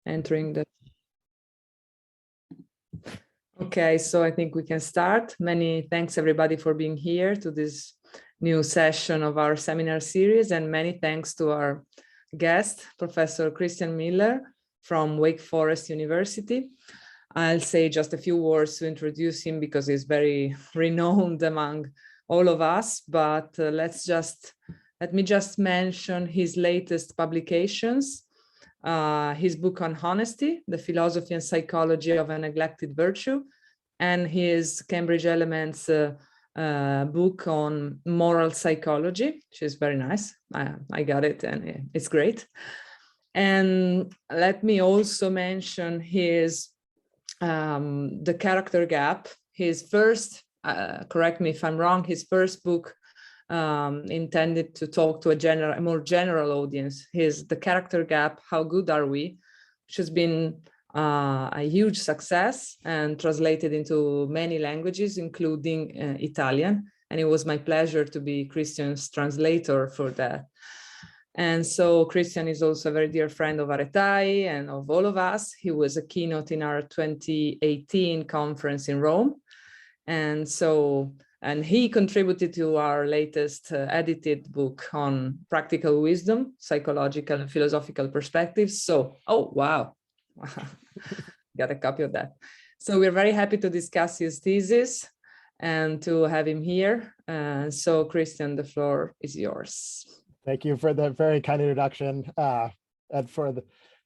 entering the... Okay, so I think we can start. Many thanks everybody for being here to this new session of our seminar series, and many thanks to our guest, Professor Christian Miller from Wake Forest University. I'll say just a few words to introduce him because he's very renowned among all of us, but let me just mention his latest publications. His book on honesty, The Philosophy and Psychology of a Neglected Virtue, and his Cambridge Elements book on moral psychology, which is very nice. I got it and it's great. And let me also mention his The Character Gap, his first, correct me if I'm wrong, his first book intended to talk to a more general audience. His The Character Gap, How Good Are We?, which has been a huge success and translated into many languages, including Italian. And it was my pleasure to be Christian's translator for that. And so Christian is also a very dear friend of Aretai and of all of us. He was a keynote in our 2018 conference in Rome. And he contributed to our latest edited book on practical wisdom, psychological and philosophical perspectives. So, oh, wow, got a copy of that. So we're very happy to discuss his thesis and to have him here. So Christian, the floor is yours. Thank you for the very kind introduction and for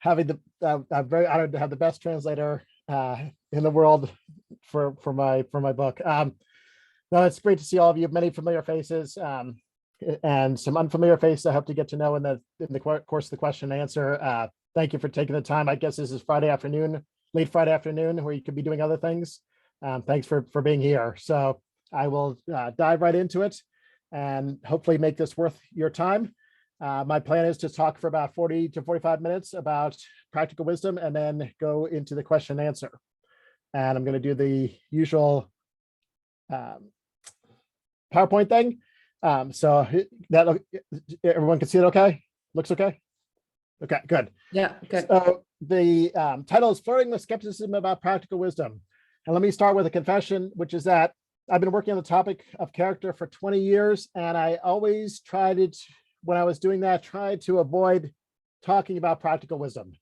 I'm very honored to have the best translator in the world for my book. No, it's great to see all of you. Many familiar faces and some unfamiliar faces I hope to get to know in the course of the question and answer. Thank you for taking the time. I guess this is Friday afternoon, late Friday afternoon, where you could be doing other things. Thanks for being here. So I will dive right into it and hopefully make this worth your time. My plan is to talk for about 40 to 45 minutes about practical wisdom and then go into the question and answer. And I'm going to do the usual PowerPoint thing. So that everyone can see it okay? Looks okay? Okay, good. Yeah, okay. So the title is Flirting with Skepticism about Practical Wisdom. And let me start with a confession, which is that I've been working on the topic of character for 20 years, and I always when I was doing that, tried to avoid talking about practical wisdom.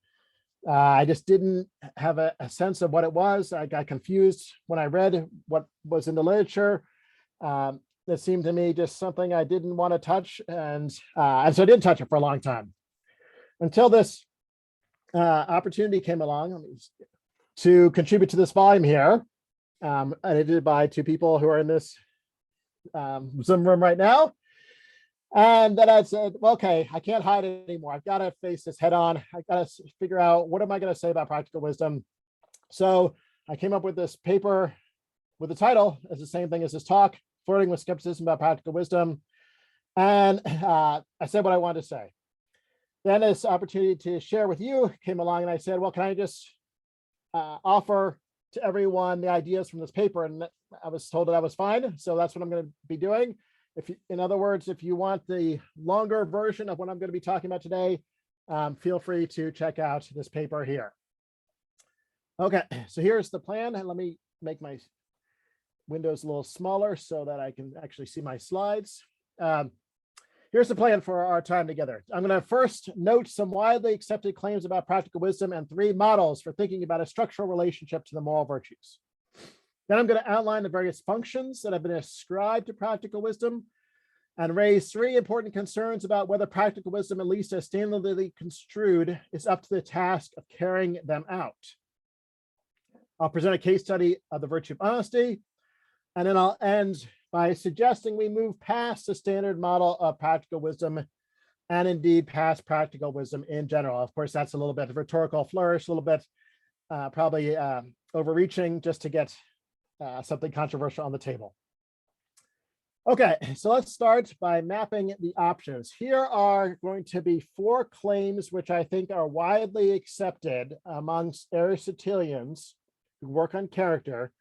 I just didn't have a sense of what it was. I got confused when I read what was in the literature. It seemed to me just something I didn't want to touch, and so I didn't touch it for a long time until this opportunity came along to contribute to this volume here, edited by two people who are in this Zoom room right now. And then I said, well, okay, I can't hide it anymore. I've got to face this head on. I got to figure out, what am I going to say about practical wisdom? So I came up with this paper with the title as the same thing as this talk, Flirting with Skepticism about Practical Wisdom. And I said what I wanted to say. Then this opportunity to share with you came along, and I said, well, can I just offer to everyone the ideas from this paper? And I was told that was fine. So that's what I'm going to be doing. In other words, if you want the longer version of what I'm going to be talking about today, feel free to check out this paper here. Okay, so here's the plan. And let me make my windows a little smaller so that I can actually see my slides. Here's the plan for our time together. I'm going to first note some widely accepted claims about practical wisdom and 3 models for thinking about a structural relationship to the moral virtues. Then I'm going to outline the various functions that have been ascribed to practical wisdom and raise 3 important concerns about whether practical wisdom, at least as standardly construed, is up to the task of carrying them out. I'll present a case study of the virtue of honesty, and then I'll end by suggesting we move past the standard model of practical wisdom and indeed past practical wisdom in general. Of course, that's a little bit of rhetorical flourish, a little bit probably overreaching just to get something controversial on the table. Okay, so let's start by mapping the options. Here are going to be 4 claims which I think are widely accepted amongst Aristotelians who work on character.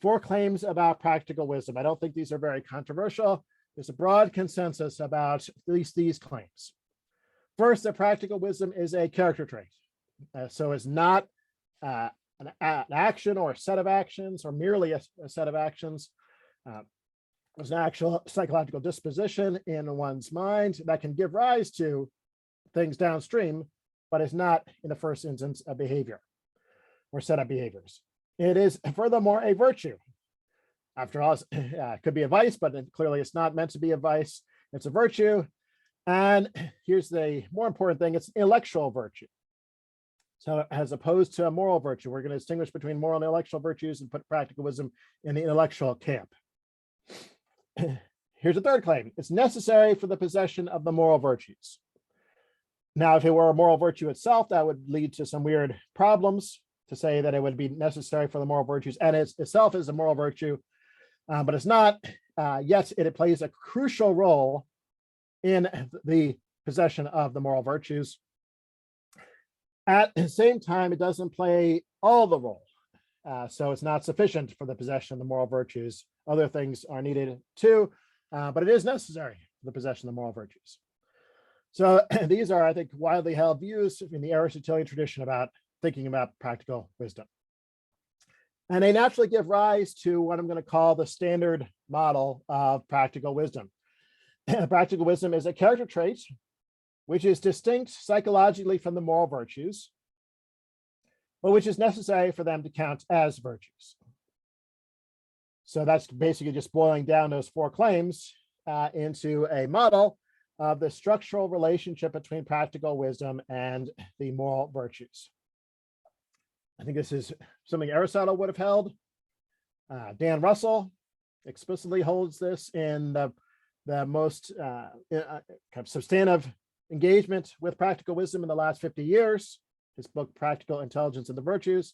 4 claims about practical wisdom. I don't think these are very controversial. There's a broad consensus about at least these claims. First, that practical wisdom is a character trait. So it's not an action or a set of actions or merely a set of actions. There's an actual psychological disposition in one's mind that can give rise to things downstream, but it's not in the first instance a behavior or set of behaviors. It is furthermore a virtue. After all, it could be a vice, but clearly it's not meant to be a vice. It's a virtue. And here's the more important thing, it's intellectual virtue. So as opposed to a moral virtue, we're going to distinguish between moral and intellectual virtues and put practical wisdom in the intellectual camp. Here's a third claim. It's necessary for the possession of the moral virtues. Now, if it were a moral virtue itself, that would lead to some weird problems to say that it would be necessary for the moral virtues, and it itself is a moral virtue, but it's not, yet it plays a crucial role in the possession of the moral virtues. At the same time, it doesn't play all the role. So it's not sufficient for the possession of the moral virtues. Other things are needed too, but it is necessary for the possession of the moral virtues. So these are, I think, widely held views in the Aristotelian tradition about thinking about practical wisdom. And they naturally give rise to what I'm going to call the standard model of practical wisdom. Practical wisdom is a character trait which is distinct psychologically from the moral virtues, but which is necessary for them to count as virtues. So that's basically just boiling down those four claims into a model of the structural relationship between practical wisdom and the moral virtues. I think this is something Aristotle would have held. Dan Russell explicitly holds this in the most kind of substantive engagement with practical wisdom in the last 50 years, his book, Practical Intelligence and the Virtues.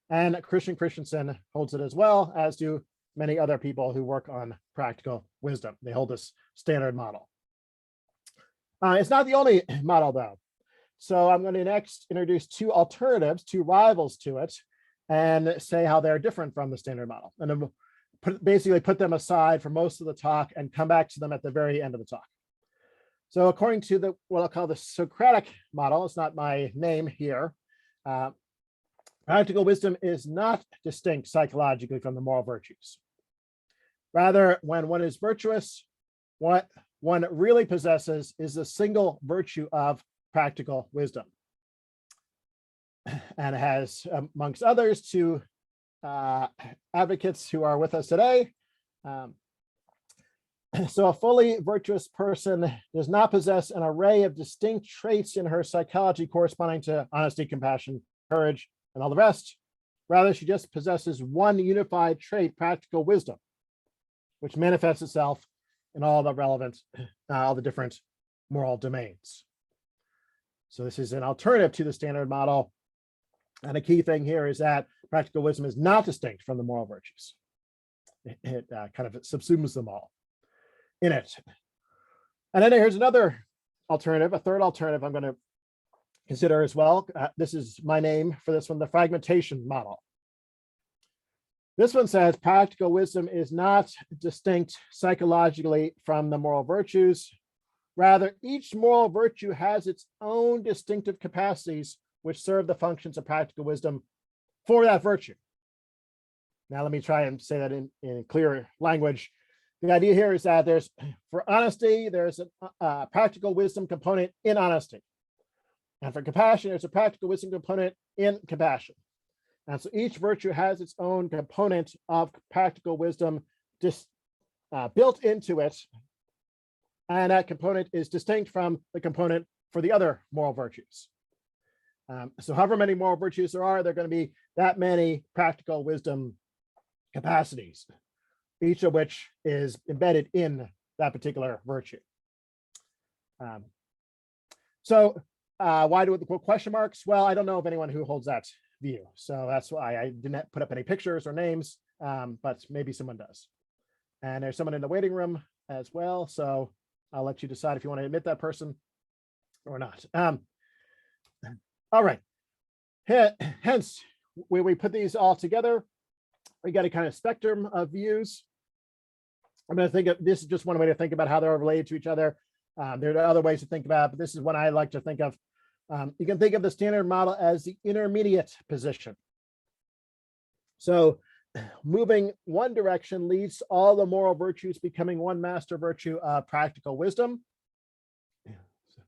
And Christian Christensen holds it as well, as do many other people who work on practical wisdom. They hold this standard model. It's not the only model, though. So I'm going to next introduce two alternatives, two rivals to it, and say how they're different from the standard model. And then we'll basically put them aside for most of the talk and come back to them at the very end of the talk. So according to what I'll call the Socratic model, it's not my name here, practical wisdom is not distinct psychologically from the moral virtues. Rather, when one is virtuous, what one really possesses is the single virtue of practical wisdom. And it has, amongst others, two advocates who are with us today. So a fully virtuous person does not possess an array of distinct traits in her psychology corresponding to honesty, compassion, courage, and all the rest. Rather, she just possesses one unified trait, practical wisdom, which manifests itself in all the relevant, all the different moral domains. So this is an alternative to the standard model. And a key thing here is that practical wisdom is not distinct from the moral virtues. It kind of subsumes them all in it. And then here's another alternative, a third alternative I'm going to consider as well. This is my name for this one, the fragmentation model. This one says practical wisdom is not distinct psychologically from the moral virtues. Rather, each moral virtue has its own distinctive capacities which serve the functions of practical wisdom for that virtue. Now, let me try and say that in clear language. The idea here is that for honesty, there's a practical wisdom component in honesty. And for compassion, there's a practical wisdom component in compassion. And so each virtue has its own component of practical wisdom just built into it. And that component is distinct from the component for the other moral virtues. So however many moral virtues there are going to be that many practical wisdom capacities, each of which is embedded in that particular virtue. So why do we put question marks? Well, I don't know of anyone who holds that view. So that's why I didn't put up any pictures or names, but maybe someone does. And there's someone in the waiting room as well. So I'll let you decide if you want to admit that person or not. All right. Hence, when we put these all together, we got a kind of spectrum of views. I'm going to think of this is just one way to think about how they're related to each other. There are other ways to think about it, but this is one I like to think of. You can think of the standard model as the intermediate position. So moving one direction leads to all the moral virtues becoming one master virtue of practical wisdom.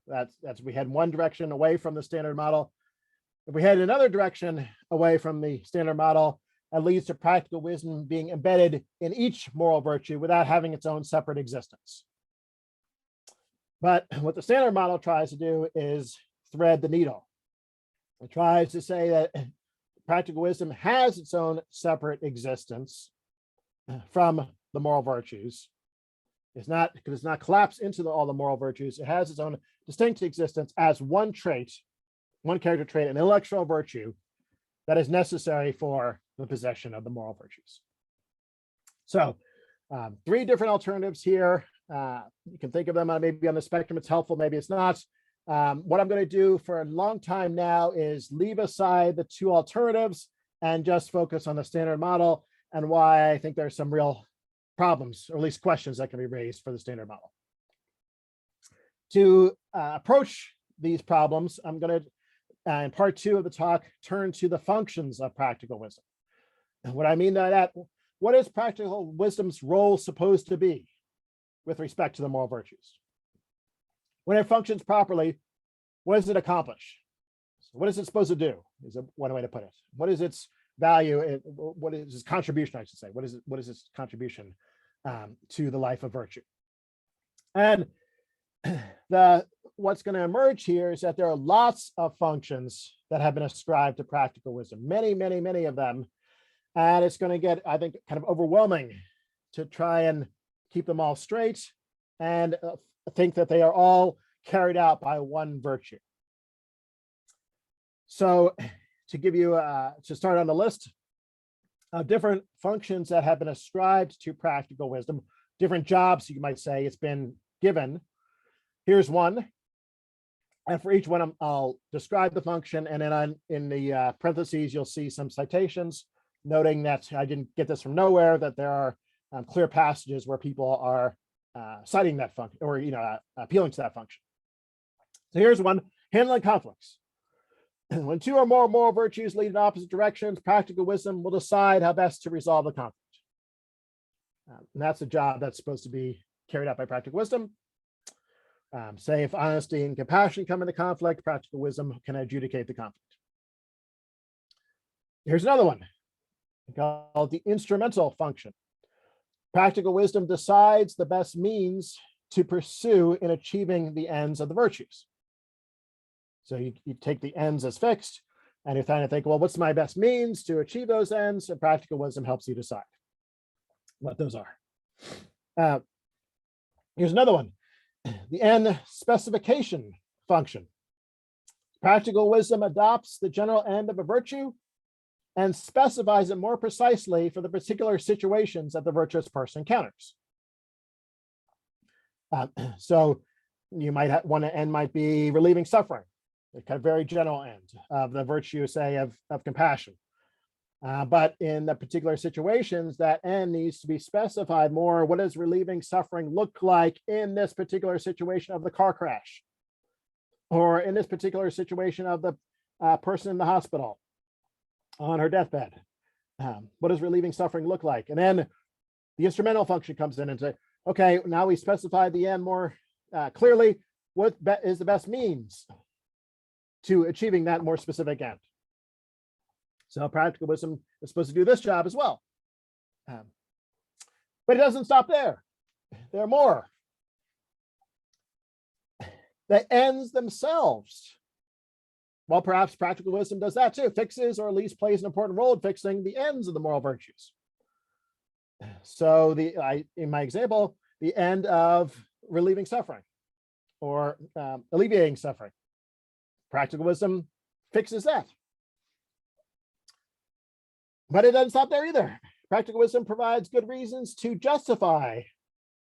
That's we head one direction away from the standard model. If we head another direction away from the standard model, that leads to practical wisdom being embedded in each moral virtue without having its own separate existence. But what the standard model tries to do is thread the needle. It tries to say that practical wisdom has its own separate existence from the moral virtues. It's not collapsed into all the moral virtues. It has its own distinct existence as one trait, one character trait, an intellectual virtue that is necessary for the possession of the moral virtues. So 3 different alternatives here. You can think of them maybe on the spectrum. It's helpful, maybe it's not. What I'm going to do for a long time now is leave aside the 2 alternatives and just focus on the standard model and why I think there's some real problems, or at least questions that can be raised for the standard model. To approach these problems, I'm going to, in part 2 of the talk, turn to the functions of practical wisdom. And what I mean by that, what is practical wisdom's role supposed to be with respect to the moral virtues? When it functions properly, what does it accomplish? What is it supposed to do? Is one way to put it. What is its value? What is its contribution, I should say? What is its contribution to the life of virtue? And what's going to emerge here is that there are lots of functions that have been ascribed to practical wisdom, many, many, many of them. And it's going to get, I think, kind of overwhelming to try and keep them all straight and think that they are all carried out by one virtue. So to give you, to start on the list of different functions that have been ascribed to practical wisdom, different jobs, you might say, it's been given. Here's one. And for each one, I'll describe the function. And then in the parentheses, you'll see some citations, noting that I didn't get this from nowhere, that there are clear passages where people are citing that function, or appealing to that function. So here's one: handling conflicts. When 2 or more moral virtues lead in opposite directions, practical wisdom will decide how best to resolve the conflict. And that's a job that's supposed to be carried out by practical wisdom. Say if honesty and compassion come into conflict, practical wisdom can adjudicate the conflict. Here's another one called the instrumental function. Practical wisdom decides the best means to pursue in achieving the ends of the virtues. So you take the ends as fixed, and you're trying to think, well, what's my best means to achieve those ends? And practical wisdom helps you decide what those are. Here's another one, the end specification function. Practical wisdom adopts the general end of a virtue and specifies it more precisely for the particular situations that the virtuous person encounters. So you might one end might be relieving suffering, a kind of very general end of the virtue, say, of compassion. But in the particular situations, that end needs to be specified more. What does relieving suffering look like in this particular situation of the car crash? Or in this particular situation of the person in the hospital on her deathbed? What does relieving suffering look like? And then the instrumental function comes in and say, okay, now we specified the end more clearly. What is the best means to achieving that more specific end? So practical wisdom is supposed to do this job as well. But it doesn't stop there. There are more. The ends themselves. Well, perhaps practical wisdom does that too, fixes or at least plays an important role in fixing the ends of the moral virtues. So in my example, the end of relieving suffering or alleviating suffering. Practical wisdom fixes that. But it doesn't stop there either. Practical wisdom provides good reasons to justify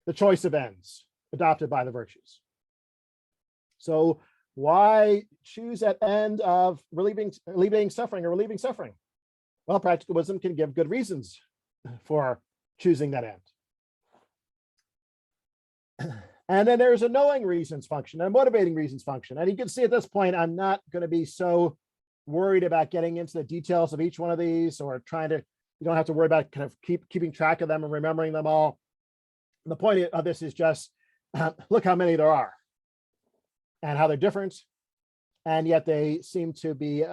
the choice of ends adopted by the virtues. So why choose that end of alleviating suffering or relieving suffering? Well, practical wisdom can give good reasons for choosing that end. And then there's a knowing reasons function and a motivating reasons function. And you can see at this point, I'm not going to be so worried about getting into the details of each one of these or trying to, you don't have to worry about kind of keeping track of them and remembering them all. The point of this is just look how many there are and how they're different. And yet they seem to be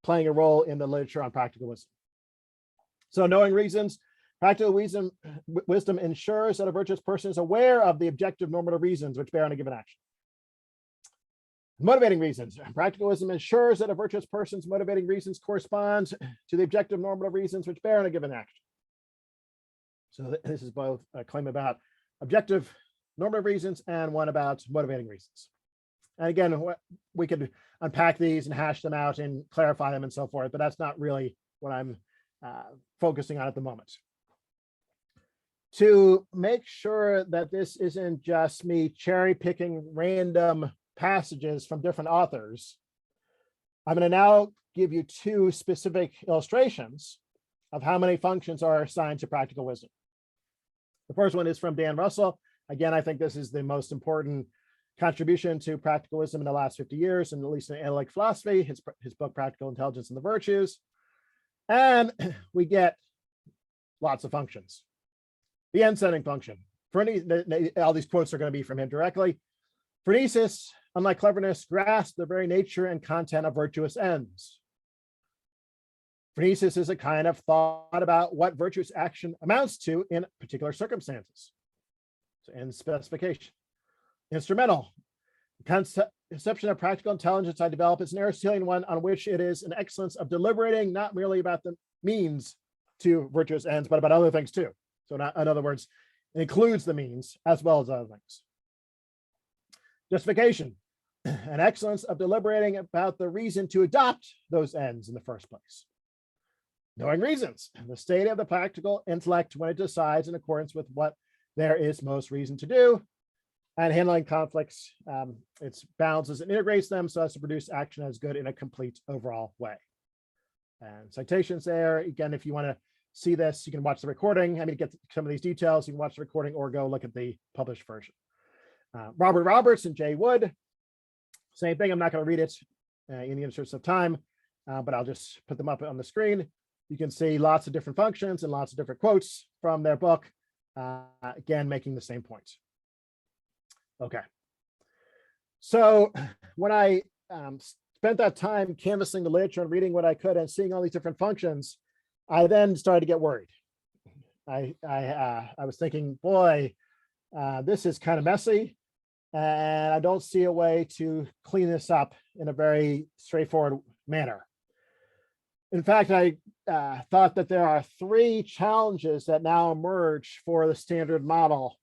playing a role in the literature on practical wisdom. So knowing reasons, practical wisdom ensures that a virtuous person is aware of the objective normative reasons which bear on a given action. Motivating reasons, practical wisdom ensures that a virtuous person's motivating reasons correspond to the objective normative reasons which bear on a given action. So this is both a claim about objective normative reasons and one about motivating reasons. And again, we could unpack these and hash them out and clarify them and so forth, but that's not really what I'm focusing on at the moment. To make sure that this isn't just me cherry picking random passages from different authors, I'm going to now give you two specific illustrations of how many functions are assigned to practical wisdom. The first one is from Dan Russell. Again, I think this is the most important contribution to practical wisdom in the last 50 years, and at least in analytic philosophy, his book, Practical Intelligence and the Virtues. And we get lots of functions. The end-setting function. All these quotes are going to be from him directly. Phronesis, unlike cleverness, grasps the very nature and content of virtuous ends. Phronesis is a kind of thought about what virtuous action amounts to in particular circumstances. So end specification. Instrumental. The conception of practical intelligence I develop is an Aristotelian one on which it is an excellence of deliberating, not merely about the means to virtuous ends, but about other things too. So in other words, it includes the means as well as other things. Justification, an excellence of deliberating about the reason to adopt those ends in the first place. Knowing reasons, the state of the practical intellect when it decides in accordance with what there is most reason to do. And handling conflicts, it balances and integrates them so as to produce action as good in a complete overall way. And citations there, again, if you want to see this, you can watch the recording. I mean, to get some of these details, you can watch the recording or go look at the published version. Robert Roberts and Jay Wood, same thing. I'm not going to read it in the interest of time, but I'll just put them up on the screen. You can see lots of different functions and lots of different quotes from their book, again, making the same point. Okay. So when I spent that time canvassing the literature and reading what I could and seeing all these different functions, I then started to get worried. I was thinking, boy, this is kind of messy, and I don't see a way to clean this up in a very straightforward manner. In fact, I thought that there are three challenges that now emerge for the standard model,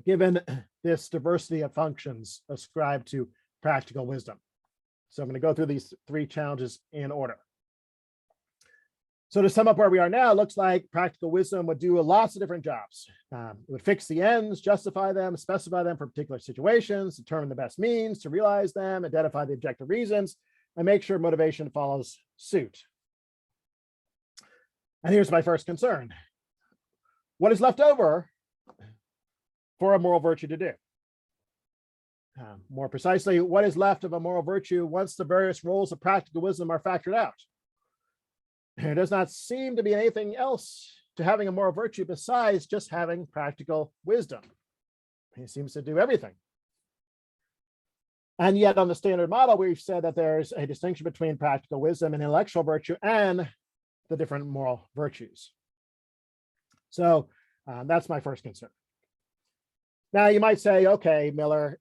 given this diversity of functions ascribed to practical wisdom. So I'm going to go through these three challenges in order. So to sum up where we are now, it looks like practical wisdom would do lots of different jobs. It would fix the ends, justify them, specify them for particular situations, determine the best means to realize them, identify the objective reasons, and make sure motivation follows suit. And here's my first concern. What is left over for a moral virtue to do? More precisely, what is left of a moral virtue once the various roles of practical wisdom are factored out? There does not seem to be anything else to having a moral virtue besides just having practical wisdom. It seems to do everything. And yet on the standard model, we've said that there's a distinction between practical wisdom and intellectual virtue and the different moral virtues. So that's my first concern. Now you might say, okay, Miller,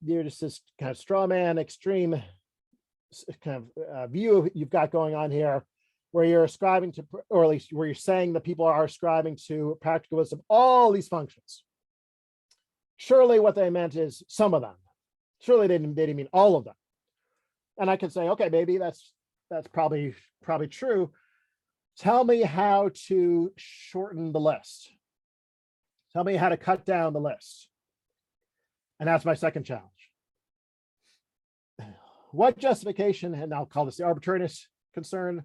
you're just this kind of straw man, extreme kind of view you've got going on here, where you're ascribing to, or at least where you're saying that people are ascribing to practical wisdom all these functions. Surely what they meant is some of them. Surely they didn't mean all of them. And I can say, okay, maybe that's probably true. Tell me how to shorten the list. Tell me how to cut down the list. And that's my second challenge. What justification, and I'll call this the arbitrariness concern,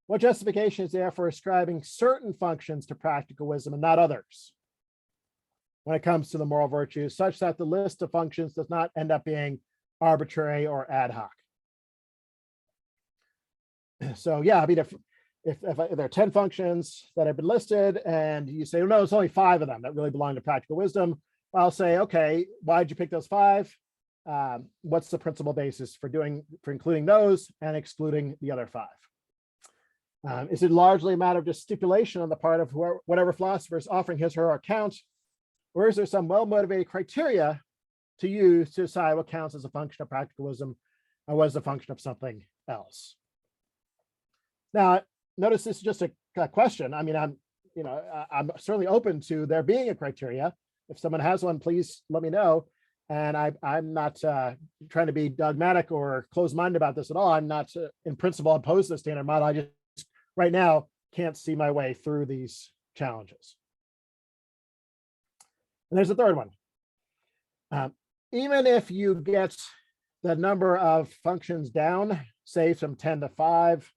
what justification is there for ascribing certain functions to practical wisdom and not others? when it comes to the moral virtues, such that the list of functions does not end up being arbitrary or ad hoc. So yeah, I mean, if there are 10 functions that have been listed and you say, oh, no, it's only 5 of them that really belong to practical wisdom, I'll say, okay, why'd you pick those 5? What's the principal basis for including those and excluding the other 5? Is it largely a matter of just stipulation on the part of whatever philosopher is offering his or her account, or is there some well-motivated criteria to use to decide what counts as a function of practical wisdom and what is a function of something else? Now, notice this is just a question. I mean, I'm certainly open to there being a criteria. If someone has one, please let me know. And I'm not trying to be dogmatic or closed-minded about this at all. I'm not, in principle, opposed to the standard model. I just, right now, can't see my way through these challenges. And there's a third one. Even if you get the number of functions down, say from 10 to 5,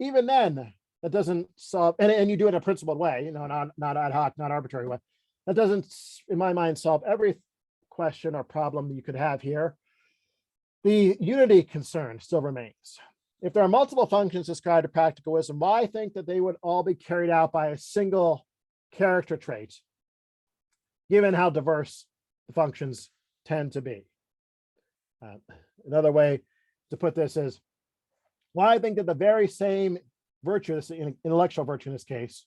even then, that doesn't solve, and you do it in a principled way, not ad hoc, not arbitrary way. That doesn't, in my mind, solve every question or problem that you could have here. The unity concern still remains. If there are multiple functions described to practical wisdom, why think that they would all be carried out by a single character trait, given how diverse the functions tend to be? Another way to put this is, why I think that the very same virtue, this intellectual virtue in this case,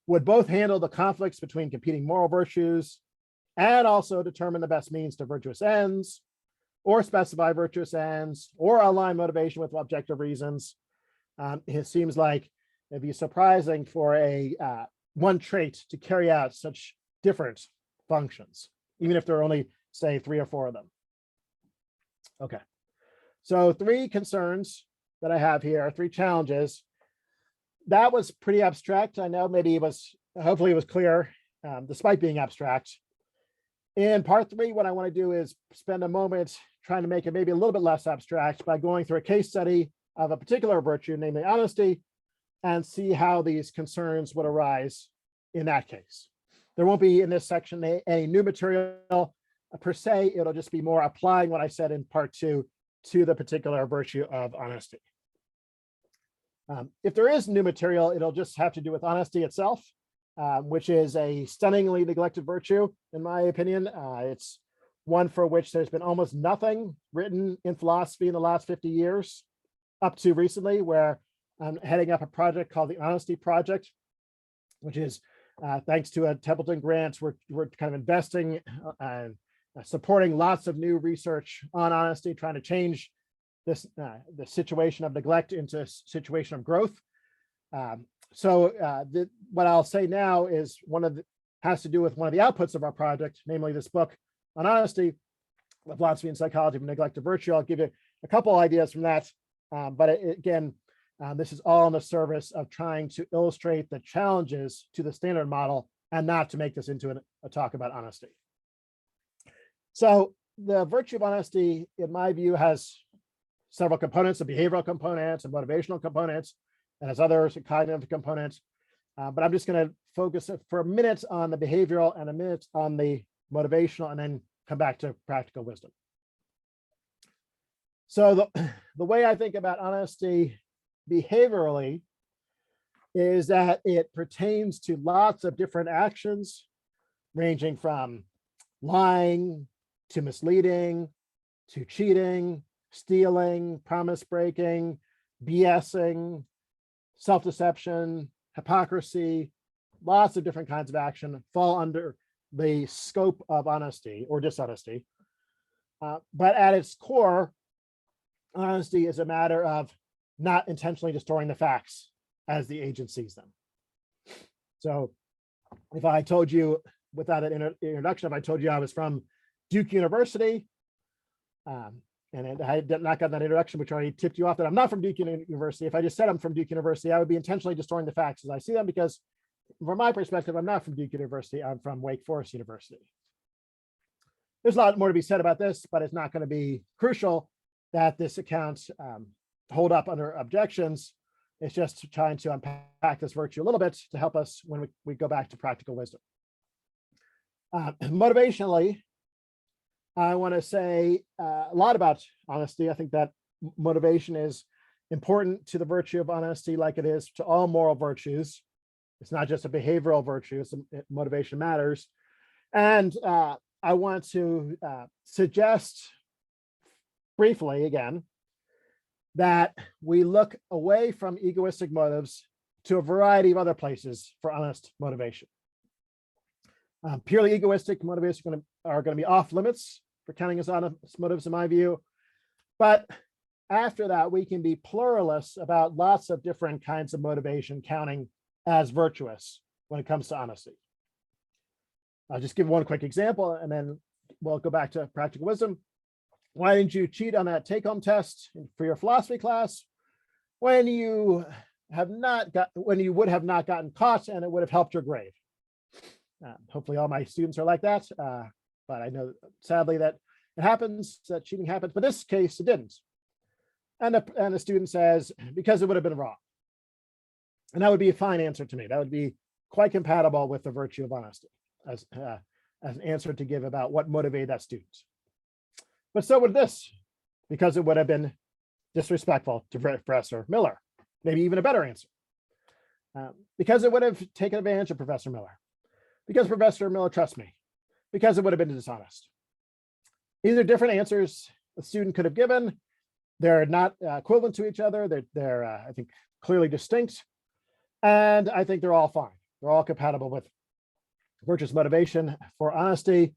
would both handle the conflicts between competing moral virtues and also determine the best means to virtuous ends, or specify virtuous ends, or align motivation with objective reasons. It seems like it'd be surprising for one trait to carry out such different functions, even if there are only, say, 3 or 4 of them. Okay, so 3 concerns that I have here, 3 challenges. That was pretty abstract. I know maybe hopefully it was clear, despite being abstract. In part 3, what I want to do is spend a moment trying to make it maybe a little bit less abstract by going through a case study of a particular virtue, namely honesty, and see how these concerns would arise in that case. There won't be in this section any new material per se. It'll just be more applying what I said in part 2 to the particular virtue of honesty. If there is new material, it'll just have to do with honesty itself, which is a stunningly neglected virtue, in my opinion. It's one for which there's been almost nothing written in philosophy in the last 50 years, up to recently, where I'm heading up a project called the Honesty Project, which is thanks to a Templeton grant. We're kind of investing and supporting lots of new research on honesty, trying to change this the situation of neglect into a situation of growth. What I'll say now is has to do with one of the outputs of our project, namely this book on honesty, the philosophy and psychology of neglect of virtue. I'll give you a couple ideas from that, but again, this is all in the service of trying to illustrate the challenges to the standard model and not to make this into a talk about honesty. So the virtue of honesty, in my view, has several components, a behavioral components, and motivational components, and has others, cognitive components. But I'm just going to focus for a minute on the behavioral and a minute on the motivational, and then come back to practical wisdom. So the way I think about honesty behaviorally is that it pertains to lots of different actions, ranging from lying to misleading to cheating, stealing, promise breaking, BSing, self-deception, hypocrisy. Lots of different kinds of action fall under the scope of honesty or dishonesty. But at its core, honesty is a matter of not intentionally distorting the facts as the agent sees them. So if I told you, without an introduction, if I told you I was from Duke University, and I had not gotten that introduction, which already tipped you off that I'm not from Duke University. If I just said I'm from Duke University, I would be intentionally distorting the facts as I see them, because from my perspective, I'm not from Duke University, I'm from Wake Forest University. There's a lot more to be said about this, but it's not going to be crucial that this account hold up under objections. It's just trying to unpack this virtue a little bit to help us when we go back to practical wisdom. Motivationally, I want to say a lot about honesty. I think that motivation is important to the virtue of honesty, like it is to all moral virtues. It's not just a behavioral virtue, motivation matters. And I want to suggest briefly again that we look away from egoistic motives to a variety of other places for honest motivation. Purely egoistic motives are going to be off limits for counting as honest motives, in my view. But after that, we can be pluralists about lots of different kinds of motivation counting as virtuous when it comes to honesty. I'll just give one quick example, and then we'll go back to practical wisdom. Why didn't you cheat on that take-home test for your philosophy class when you would have not gotten caught and it would have helped your grade? Hopefully all my students are like that, but I know sadly that it happens, that cheating happens, but this case it didn't. And the student says, because it would have been wrong. And that would be a fine answer to me. That would be quite compatible with the virtue of honesty as an answer to give about what motivated that student. But so would this, because it would have been disrespectful to Professor Miller, maybe even a better answer. Because it would have taken advantage of Professor Miller, because Professor Miller trusts me, because it would have been dishonest. These are different answers the student could have given. They're not equivalent to each other. They're I think, clearly distinct. And I think they're all fine. They're all compatible with virtuous motivation for honesty.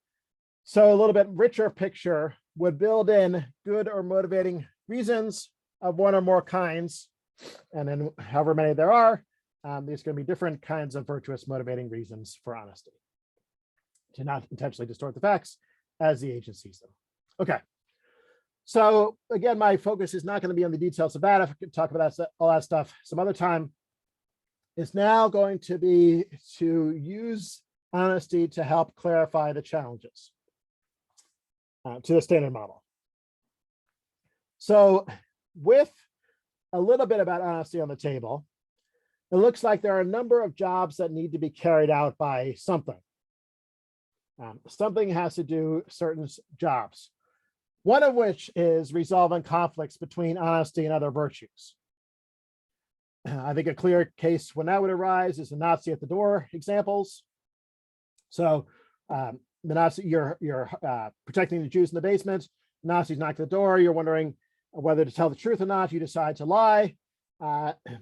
So a little bit richer picture would build in good or motivating reasons of one or more kinds. And then however many there are, there's going to be different kinds of virtuous motivating reasons for honesty to not intentionally distort the facts as the agent sees them. Okay. So again, my focus is not going to be on the details of that. If I could talk about all that stuff some other time, it's now going to be to use honesty to help clarify the challenges to the standard model. So with a little bit about honesty on the table, it looks like there are a number of jobs that need to be carried out by something. Something has to do certain jobs, one of which is resolving conflicts between honesty and other virtues. I think a clear case when that would arise is the Nazi at the door examples. So the Nazi, you're protecting the Jews in the basement. Nazis knock at the door. You're wondering whether to tell the truth or not. You decide to lie.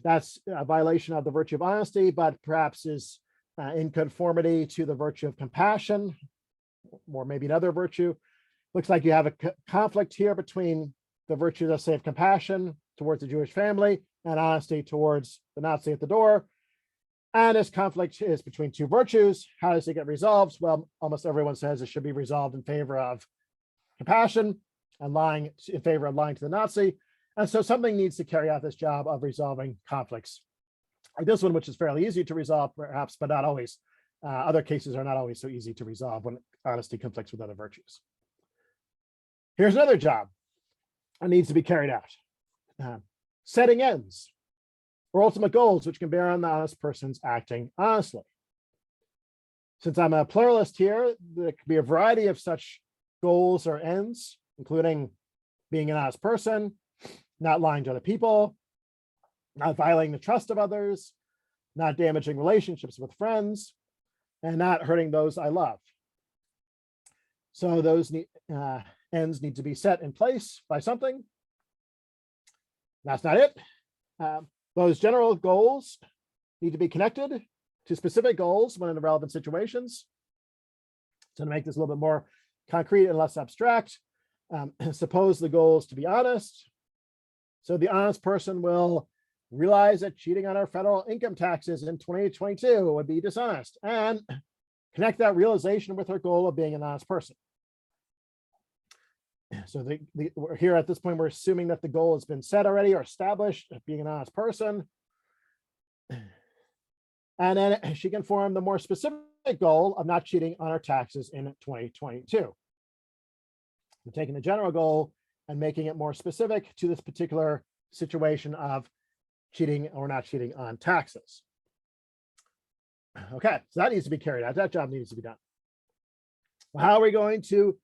That's a violation of the virtue of honesty, but perhaps is in conformity to the virtue of compassion, or maybe another virtue. Looks like you have a conflict here between the virtue, let's say, of compassion towards the Jewish family and honesty towards the Nazi at the door. And this conflict is between two virtues. How does it get resolved? Well, almost everyone says it should be resolved in favor of compassion and lying in favor of lying to the Nazi. And so something needs to carry out this job of resolving conflicts. Like this one, which is fairly easy to resolve, perhaps, but not always. Other cases are not always so easy to resolve when honesty conflicts with other virtues. Here's another job that needs to be carried out. Setting ends or ultimate goals, which can bear on the honest person's acting honestly. Since I'm a pluralist here, there could be a variety of such goals or ends, including being an honest person, not lying to other people, not violating the trust of others, not damaging relationships with friends, and not hurting those I love. So those ends need to be set in place by something. That's not it. Those general goals need to be connected to specific goals when in the relevant situations. So to make this a little bit more concrete and less abstract, suppose the goal is to be honest. So the honest person will realize that cheating on our federal income taxes in 2022 would be dishonest and connect that realization with her goal of being an honest person. So we're here at this point, we're assuming that the goal has been set already or established of being an honest person. And then she can form the more specific goal of not cheating on her taxes in 2022. We're taking the general goal and making it more specific to this particular situation of cheating or not cheating on taxes. Okay, so that needs to be carried out. That job needs to be done. How are we going to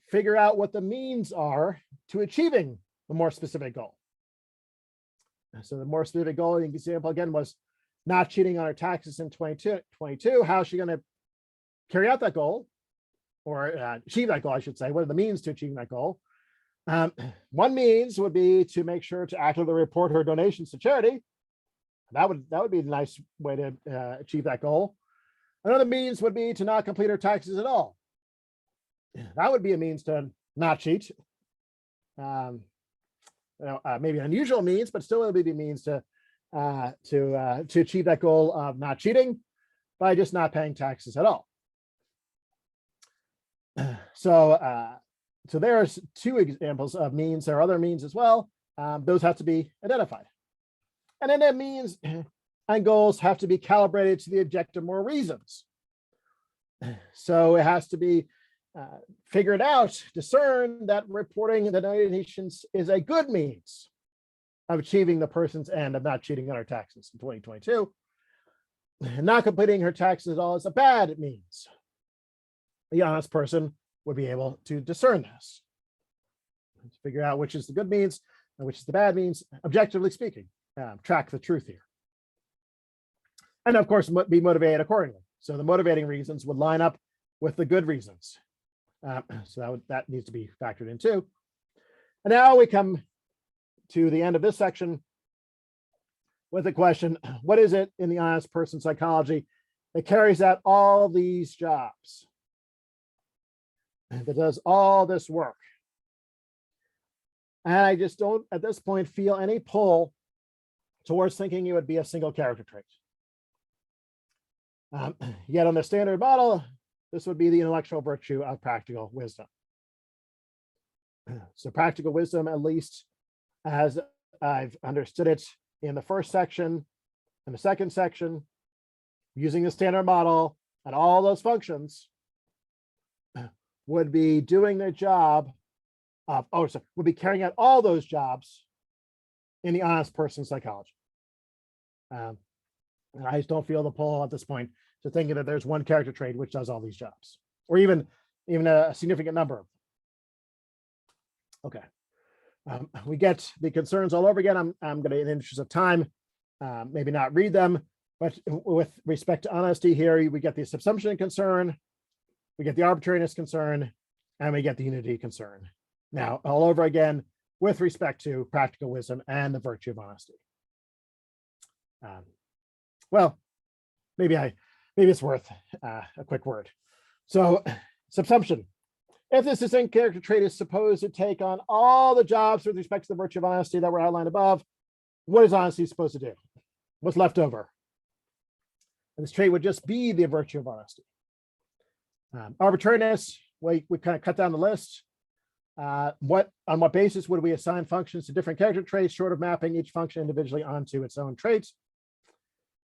figure out what the means are to achieving the more specific goal? So the more specific goal, the example again was not cheating on her taxes in 2022. How is she going to carry out that goal, or achieve that goal, I should say? What are the means to achieving that goal? One means would be to make sure to actively report her donations to charity. That would be a nice way to achieve that goal. Another means would be to not complete her taxes at all. That would be a means to not cheat. Maybe an unusual means, but still it would be a means to achieve that goal of not cheating by just not paying taxes at all. So there's two examples of means. There are other means as well. Those have to be identified. And then that means and goals have to be calibrated to the objective more reasons. So it has to be figured out, discern that reporting the donations is a good means of achieving the person's end of not cheating on her taxes in 2022. Not completing her taxes at all is a bad means. The honest person would be able to discern this, to figure out which is the good means and which is the bad means, objectively speaking, track the truth here. And of course, be motivated accordingly. So the motivating reasons would line up with the good reasons. So that needs to be factored in too. And now we come to the end of this section with the question, what is it in the honest person psychology that carries out all these jobs, that does all this work? And I just don't, at this point, feel any pull towards thinking it would be a single character trait. Yet on the standard model, this would be the intellectual virtue of practical wisdom. So practical wisdom, at least as I've understood it in the first section and the second section, using the standard model and all those functions, would be doing their job of, would be carrying out all those jobs in the honest person psychology. And I just don't feel the pull at this point to thinking that there's one character trait which does all these jobs, or even a significant number of them. Okay, we get the concerns all over again. I'm going to, in the interest of time, maybe not read them, but with respect to honesty here, we get the subsumption concern, we get the arbitrariness concern, and we get the unity concern. Now, all over again, with respect to practical wisdom and the virtue of honesty. Well, maybe it's worth a quick word. So, subsumption. If this distinct character trait is supposed to take on all the jobs with respect to the virtue of honesty that were outlined above, what is honesty supposed to do? What's left over? And this trait would just be the virtue of honesty. Arbitrariness, we kind of cut down the list. On what basis would we assign functions to different character traits, short of mapping each function individually onto its own traits?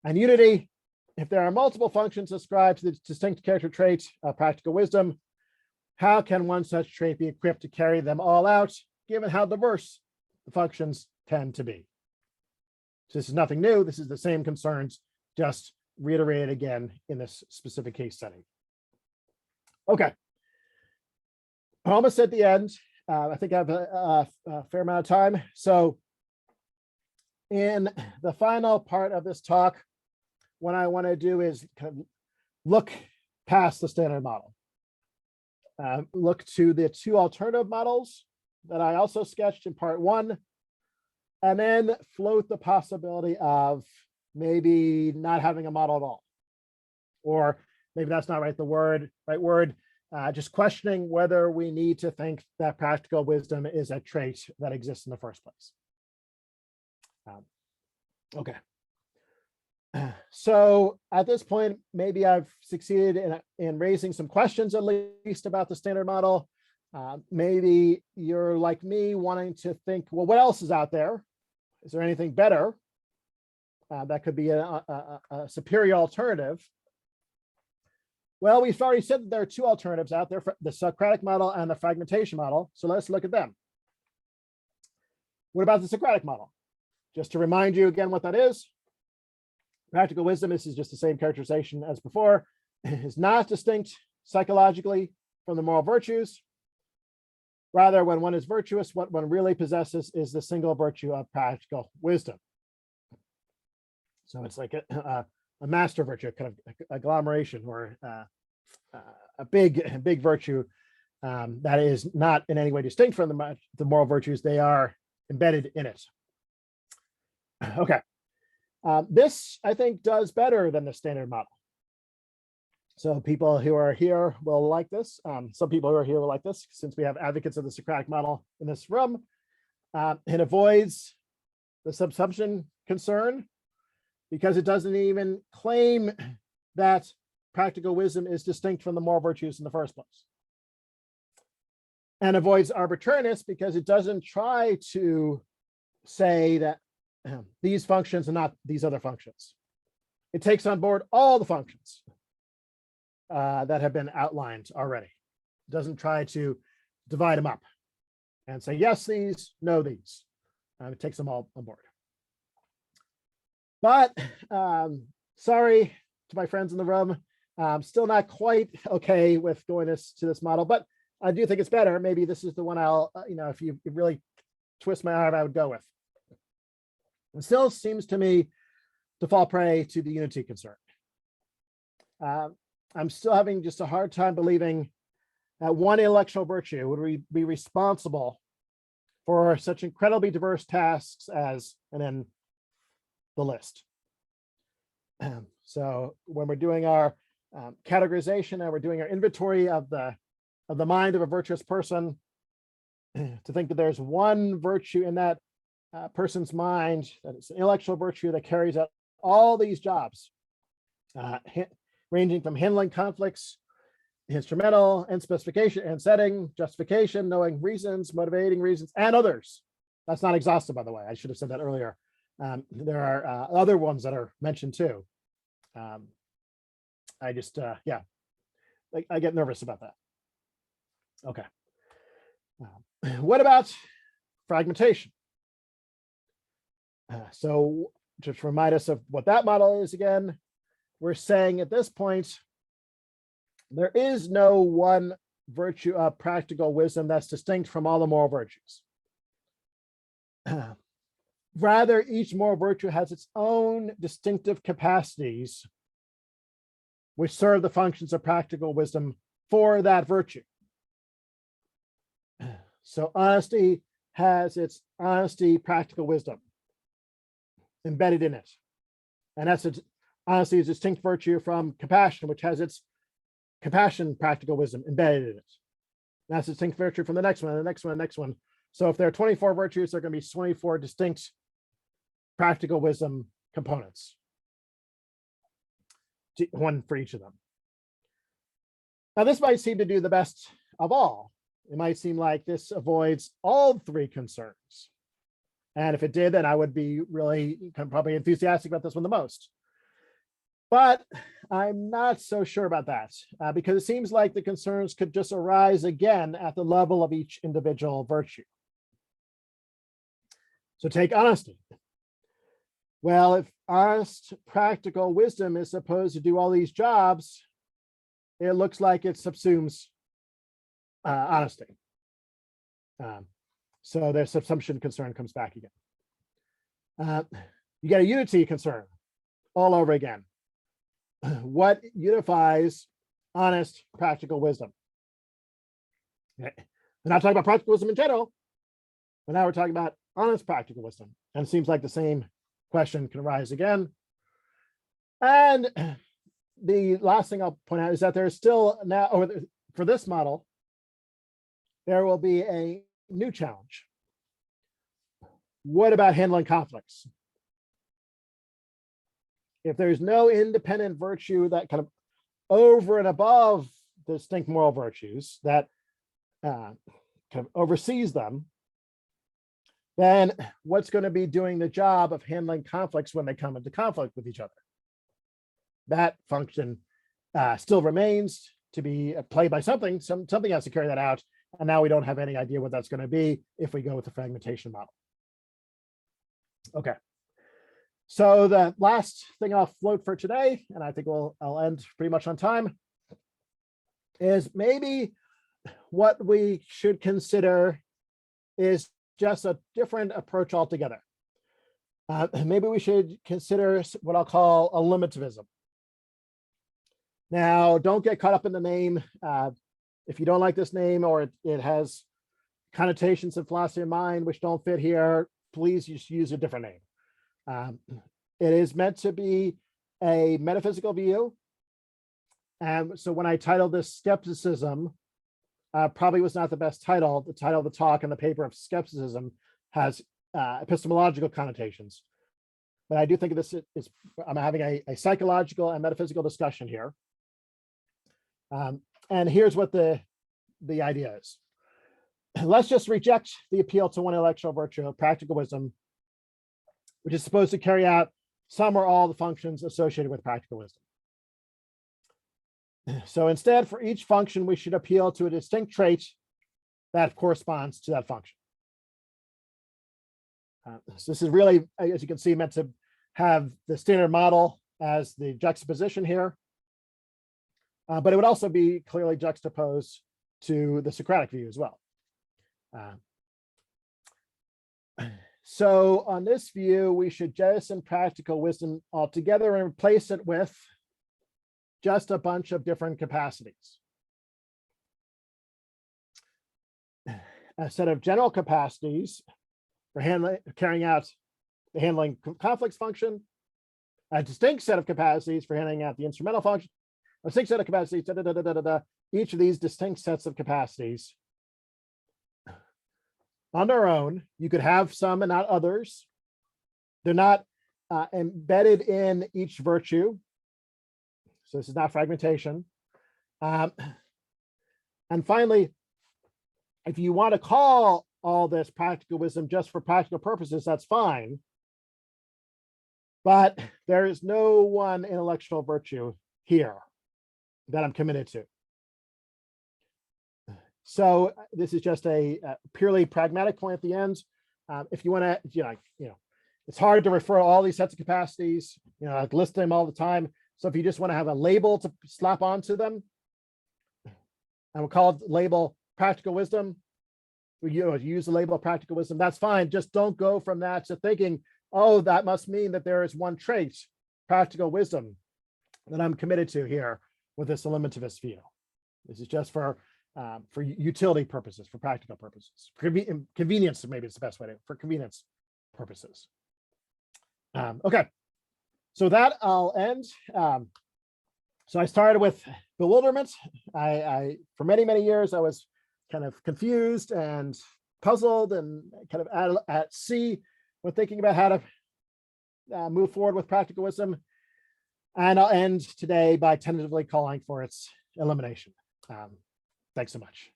And unity, if there are multiple functions ascribed to the distinct character trait of practical wisdom, how can one such trait be equipped to carry them all out, given how diverse the functions tend to be? So this is nothing new. This is the same concerns, just reiterated again in this specific case study. Okay. Almost at the end. I think I have a fair amount of time. So in the final part of this talk, what I want to do is kind of look past the standard model. Look to the two alternative models that I also sketched in part one, and then float the possibility of maybe not having a model at all. Or maybe that's not right word, just questioning whether we need to think that practical wisdom is a trait that exists in the first place. Okay. So at this point, maybe I've succeeded in raising some questions, at least about the standard model. Maybe you're like me, wanting to think, well, what else is out there? Is there anything better? That could be a superior alternative. Well, we've already said that there are two alternatives out there, the Socratic model and the fragmentation model. So let's look at them. What about the Socratic model? Just to remind you again what that is. Practical wisdom, this is just the same characterization as before, is not distinct psychologically from the moral virtues. Rather, when one is virtuous, what one really possesses is the single virtue of practical wisdom. So it's like a master virtue, kind of agglomeration, or a big virtue that is not in any way distinct from the moral virtues. They are embedded in it. Okay. This, I think, does better than the standard model. So people who are here will like this. Some people who are here will like this, since we have advocates of the Socratic model in this room. It avoids the subsumption concern, because it doesn't even claim that practical wisdom is distinct from the moral virtues in the first place. And avoids arbitrariness, because it doesn't try to say that these functions are not these other functions. It takes on board all the functions that have been outlined already. It doesn't try to divide them up and say, yes, these, no, these. It takes them all on board. But sorry to my friends in the room, I'm still not quite okay with going to this model, but I do think it's better. Maybe this is the one I'll, if you really twist my arm, I would go with. It still seems to me to fall prey to the unity concern. I'm still having just a hard time believing that one intellectual virtue would be responsible for such incredibly diverse tasks as, and then the list. So when we're doing our categorization and we're doing our inventory of the mind of a virtuous person, to think that there's one virtue in that person's mind, that it's an intellectual virtue that carries out all these jobs, ranging from handling conflicts, instrumental, and specification and setting, justification, knowing reasons, motivating reasons, and others. That's not exhaustive, by the way. I should have said that earlier. There are other ones that are mentioned too. I just, yeah, I get nervous about that. Okay. What about fragmentation? So just remind us of what that model is again. We're saying at this point, there is no one virtue of practical wisdom that's distinct from all the moral virtues. Rather, each moral virtue has its own distinctive capacities, which serve the functions of practical wisdom for that virtue. So honesty has its honesty, practical wisdom embedded in it. And that's honesty is a distinct virtue from compassion, which has its compassion, practical wisdom embedded in it. That's a distinct virtue from the next one, the next one, the next one. So if there are 24 virtues, there are going to be 24 distinct practical wisdom components, one for each of them. Now, this might seem to do the best of all. It might seem like this avoids all three concerns. And if it did, then I would be really probably enthusiastic about this one the most. But I'm not so sure about that, because it seems like the concerns could just arise again at the level of each individual virtue. So take honesty. Well, if honest, practical wisdom is supposed to do all these jobs, it looks like it subsumes honesty. So their subsumption concern comes back again. You get a unity concern all over again. What unifies honest, practical wisdom? Okay. We're not talking about practical wisdom in general, but now we're talking about honest, practical wisdom. And it seems like the same question can arise again. And the last thing I'll point out is that there's still now, or for this model, there will be a new challenge. What about handling conflicts? If there's no independent virtue that kind of over and above the distinct moral virtues that kind of oversees them, then what's going to be doing the job of handling conflicts when they come into conflict with each other? That function still remains to be played by something. Something has to carry that out. And now we don't have any idea what that's going to be if we go with the fragmentation model. Okay. So the last thing I'll float for today, and I think I'll end pretty much on time, is maybe what we should consider is just a different approach altogether. Maybe we should consider what I'll call a limitivism. Now, don't get caught up in the name. If you don't like this name, or it has connotations in philosophy of mind which don't fit here, please just use a different name. It is meant to be a metaphysical view. And so when I titled this Skepticism, probably was not the best title. The title of the talk and the paper of Skepticism has epistemological connotations. But I do think this is, I'm having a psychological and metaphysical discussion here. And here's what the idea is. Let's just reject the appeal to one intellectual virtue of practical wisdom, which is supposed to carry out some or all the functions associated with practical wisdom. So instead, for each function, we should appeal to a distinct trait that corresponds to that function. So this is really, as you can see, meant to have the standard model as the juxtaposition here. But it would also be clearly juxtaposed to the Socratic view as well. So on this view, we should jettison practical wisdom altogether and replace it with just a bunch of different capacities. A set of general capacities for carrying out the handling conflicts function, a distinct set of capacities for handling out the instrumental function, a distinct set of capacities, each of these distinct sets of capacities on their own. You could have some and not others. They're not embedded in each virtue. So this is not fragmentation. And finally, if you want to call all this practical wisdom just for practical purposes, that's fine. But there is no one intellectual virtue here that I'm committed to. So this is just a purely pragmatic point at the end. If you want to, it's hard to refer to all these sets of capacities, I list them all the time. So if you just want to have a label to slap onto them, and we'll call it label practical wisdom, use the label practical wisdom, that's fine. Just don't go from that to thinking, oh, that must mean that there is one trait, practical wisdom, that I'm committed to here with this eliminativist view. This is just for utility purposes, for practical purposes. Convenience, maybe it's the best way to, for convenience purposes. Okay, so that I'll end. So I started with bewilderment. I for many years, I was kind of confused and puzzled and kind of at sea when thinking about how to move forward with practical wisdom. And I'll end today by tentatively calling for its elimination. Thanks so much.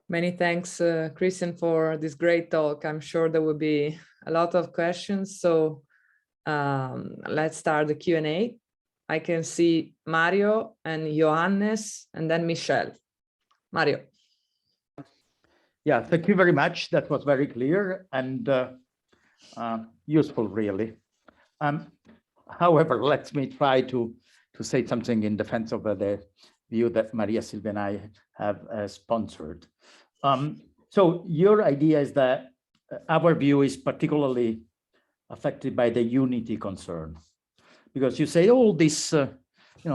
Many thanks, Christian, for this great talk. I'm sure there will be a lot of questions. So let's start the Q&A. I can see Mario and Johannes and then Michelle. Mario. Yeah, thank you very much. That was very clear and useful, really. However, let me try to say something in defense of the view that Maria Silvia and I have sponsored. So your idea is that our view is particularly affected by the unity concern, because you say all these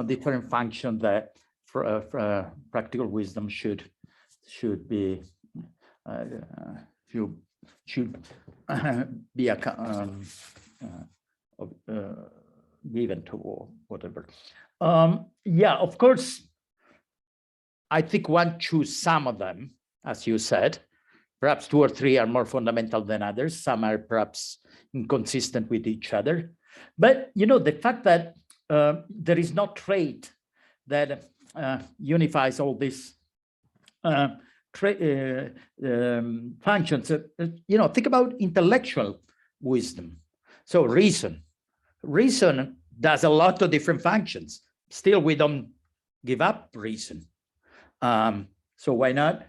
different functions that for practical wisdom should be given to or whatever. Yeah, of course, I think one choose some of them, as you said. Perhaps 2 or 3 are more fundamental than others. Some are perhaps inconsistent with each other. But the fact that there is no trait that unifies all these functions. Think about intellectual wisdom. So reason does a lot of different functions. Still, we don't give up reason. So why not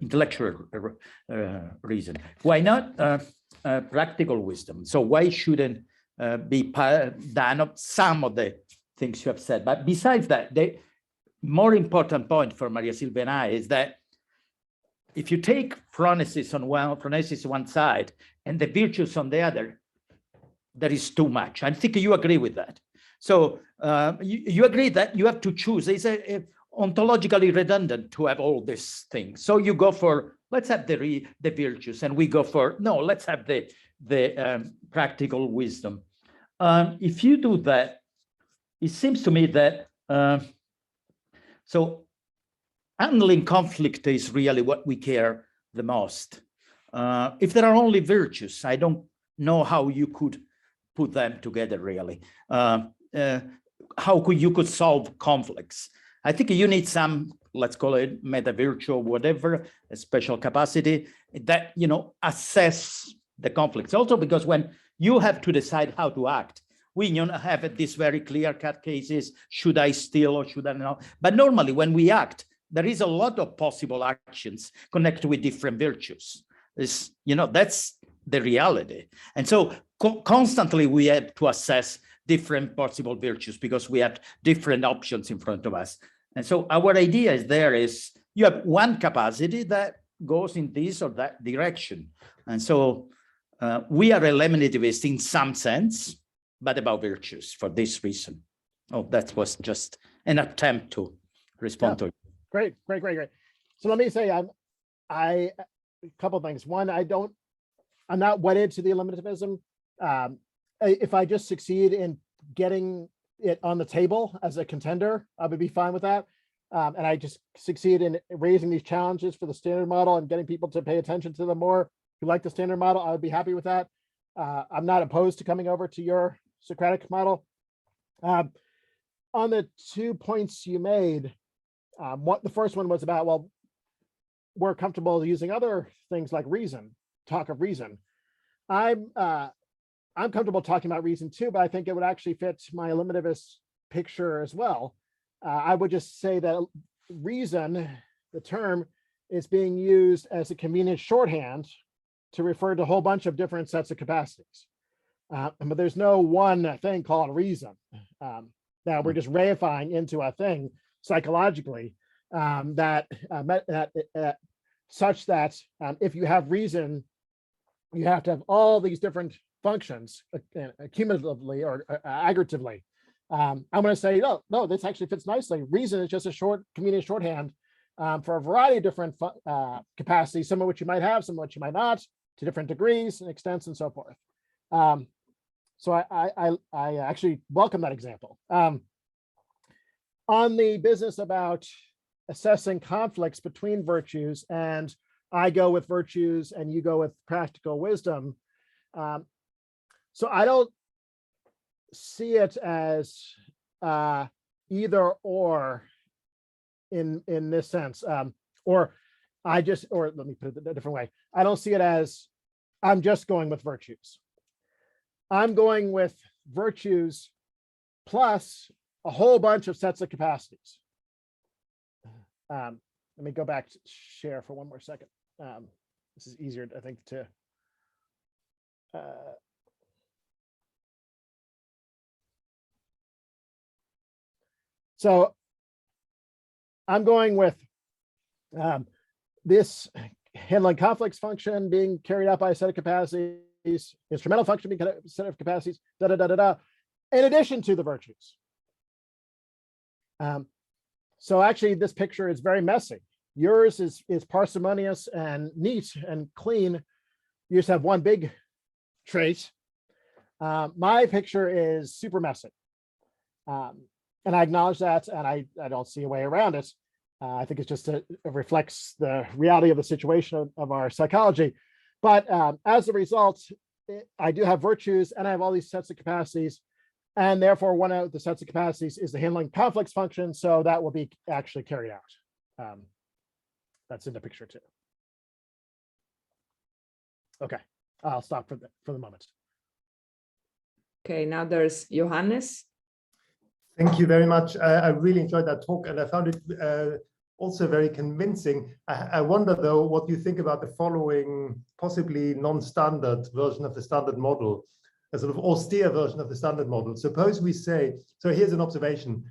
intellectual reason? Why not practical wisdom? So why shouldn't be done of some of the things you have said. But besides that, the more important point for Maria Silvia and I is that if you take phronesis on one side and the virtues on the other, there is too much. I think you agree with that. So you agree that you have to choose. It's ontologically redundant to have all these things. So you go for, let's have the virtues, and we go for, no, let's have the practical wisdom. If you do that, it seems to me that, so handling conflict is really what we care the most. If there are only virtues, I don't know how you could put them together really. How you could solve conflicts? I think you need some, let's call it meta virtue or whatever, a special capacity that, assess the conflicts. Also because when you have to decide how to act, we have these very clear-cut cases, should I steal or should I not? But normally when we act, there is a lot of possible actions connected with different virtues. That's the reality. And so constantly we have to assess different possible virtues because we have different options in front of us. And so our idea is you have one capacity that goes in this or that direction. And so we are eliminativist in some sense, but about virtues for this reason. Oh, that was just an attempt to respond to it. Great. So let me say, a couple of things. One, I'm not wedded to the eliminativism. If I just succeed in getting it on the table as a contender, I would be fine with that. And I just succeed in raising these challenges for the standard model and getting people to pay attention to them more who like the standard model, I would be happy with that. I'm not opposed to coming over to your Socratic model. On the 2 points you made, the first one was about, well, we're comfortable using other things like reason, talk of reason. I'm comfortable talking about reason too, but I think it would actually fit my eliminativist picture as well. I would just say that reason, the term, is being used as a convenient shorthand to refer to a whole bunch of different sets of capacities. But there's no one thing called reason. Now we're just reifying into a thing psychologically such that if you have reason, you have to have all these different functions cumulatively or aggregatively. I'm going to say, no, this actually fits nicely. Reason is just a convenient shorthand for a variety of different capacities, some of which you might have, some of which you might not, to different degrees and extents and so forth. So I actually welcome that example. On the business about assessing conflicts between virtues, and I go with virtues and you go with practical wisdom. So I don't see it as either or in this sense, or let me put it a different way. I don't see it as I'm just going with virtues. I'm going with virtues plus a whole bunch of sets of capacities. Let me go back to share for one more second. This is easier, I think, to so I'm going with this handling conflicts function being carried out by a set of capacities, instrumental function being a set of capacities, in addition to the virtues. So actually, this picture is very messy. Yours is parsimonious and neat and clean. You just have one big trait. My picture is super messy. And I acknowledge that, and I don't see a way around it. I think it's just it reflects the reality of the situation of our psychology. But as a result, I do have virtues and I have all these sets of capacities. And therefore, one of the sets of capacities is the handling conflicts function. So that will be actually carried out. That's in the picture too. Okay, I'll stop for the moment. Okay, now there's Johannes. Thank you very much. I really enjoyed that talk, and I found it also very convincing. I wonder, though, what you think about the following possibly non-standard version of the standard model. a sort of austere version of the standard model. Suppose we say, so here's an observation.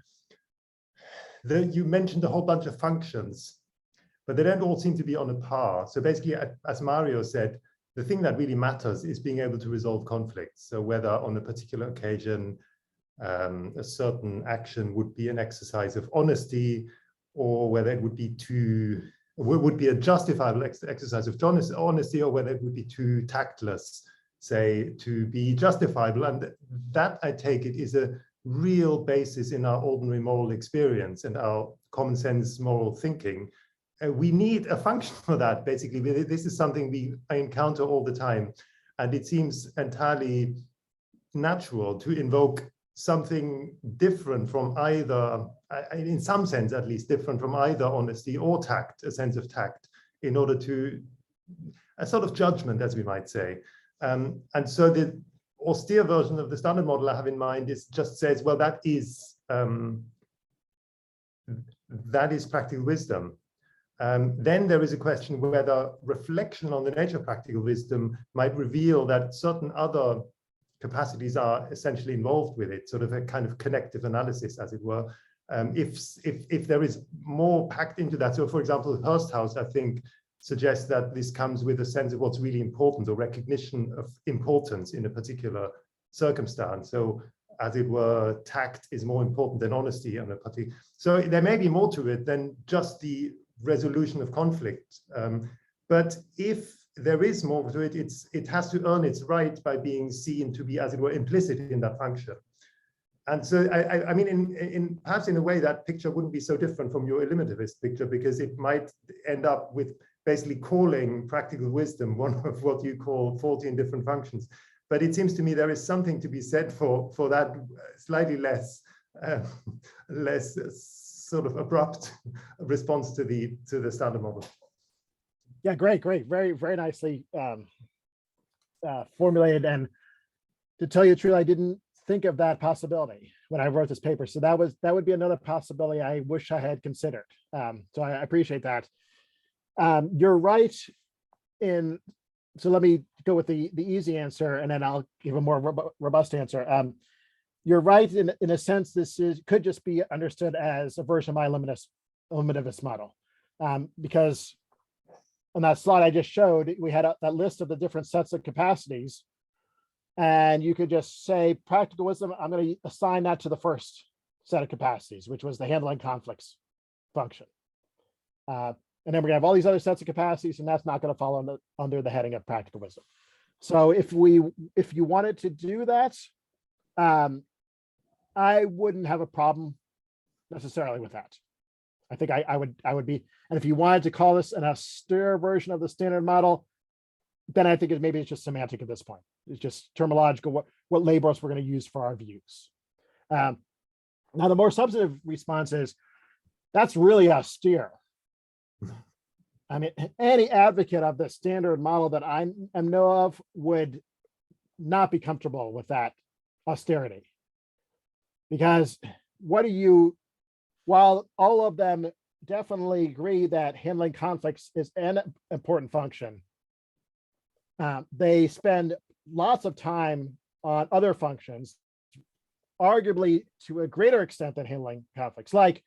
You mentioned a whole bunch of functions, but they don't all seem to be on a par. So basically, as Mario said, the thing that really matters is being able to resolve conflicts. So whether on a particular occasion, a certain action would be an exercise of honesty, or whether it would be a justifiable exercise of honesty, or whether it would be too tactless, say, to be justifiable. And that, I take it, is a real basis in our ordinary moral experience and our common sense moral thinking. We need a function for that, basically. This is something I encounter all the time. And it seems entirely natural to invoke something different from either, in some sense at least, different from either honesty or tact, a sense of tact, in order to, a sort of judgment, as we might say. And so the austere version of the standard model I have in mind just says, well, that is practical wisdom. Then there is a question whether reflection on the nature of practical wisdom might reveal that certain other capacities are essentially involved with it, sort of a kind of connective analysis, as it were. If there is more packed into that. So, for example, Hursthouse, I think, suggests that this comes with a sense of what's really important, or recognition of importance in a particular circumstance. So, as it were, tact is more important than honesty on a particular. So there may be more to it than just the resolution of conflict. But if there is more to it, it has to earn its right by being seen to be, as it were, implicit in that function. And so, I mean, perhaps in a way, that picture wouldn't be so different from your eliminativist picture, because it might end up with basically calling practical wisdom one of what you call 14 different functions. But it seems to me there is something to be said for that slightly less sort of abrupt response to the standard model. Yeah, great. Very, very nicely formulated. And to tell you the truth, I didn't think of that possibility when I wrote this paper. So that would be another possibility I wish I had considered. So I appreciate that. You're right so let me go with the easy answer, and then I'll give a more robust answer. You're right in a sense. This could just be understood as a version of my eliminativist model, because on that slide I just showed, we had that list of the different sets of capacities, and you could just say practical wisdom, I'm going to assign that to the first set of capacities, which was the handling conflicts function. And then we're gonna have all these other sets of capacities, and that's not going to fall under the heading of practical wisdom. So if you wanted to do that, I wouldn't have a problem necessarily with that. I think I would be, and if you wanted to call this an austere version of the standard model, then I think maybe it's just semantic at this point. It's just terminological, what labels we're going to use for our views. Now, the more substantive response is, that's really austere. I mean, any advocate of the standard model that I know of would not be comfortable with that austerity. Because while all of them definitely agree that handling conflicts is an important function, they spend lots of time on other functions, arguably to a greater extent than handling conflicts, like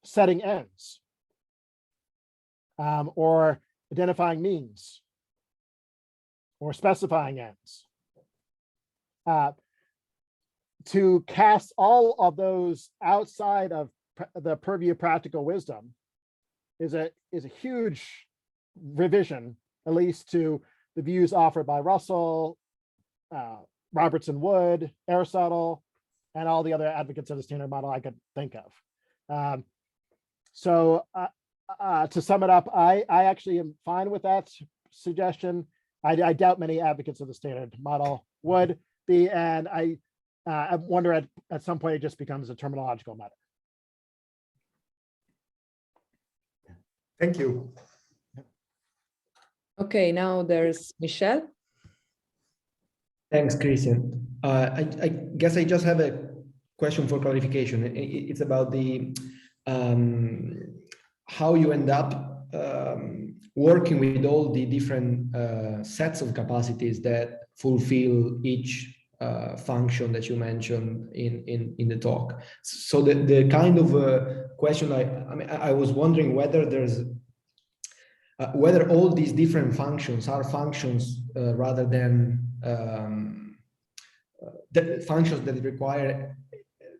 setting ends, or identifying means, or specifying ends. To cast all of those outside of the purview of practical wisdom is a huge revision, at least to the views offered by Russell, Robertson Wood, Aristotle, and all the other advocates of the standard model I could think of. So to sum it up, I actually am fine with that suggestion. I doubt many advocates of the standard model would be, and I wonder at some point it just becomes a terminological matter. Thank you. Okay, now there's Michelle. Thanks, Christian. I guess I just have a question for clarification. It's about the how you end up working with all the different sets of capacities that fulfill each function that you mentioned in the talk. So the kind of question I was wondering whether there's whether all these different functions are functions rather than the functions that require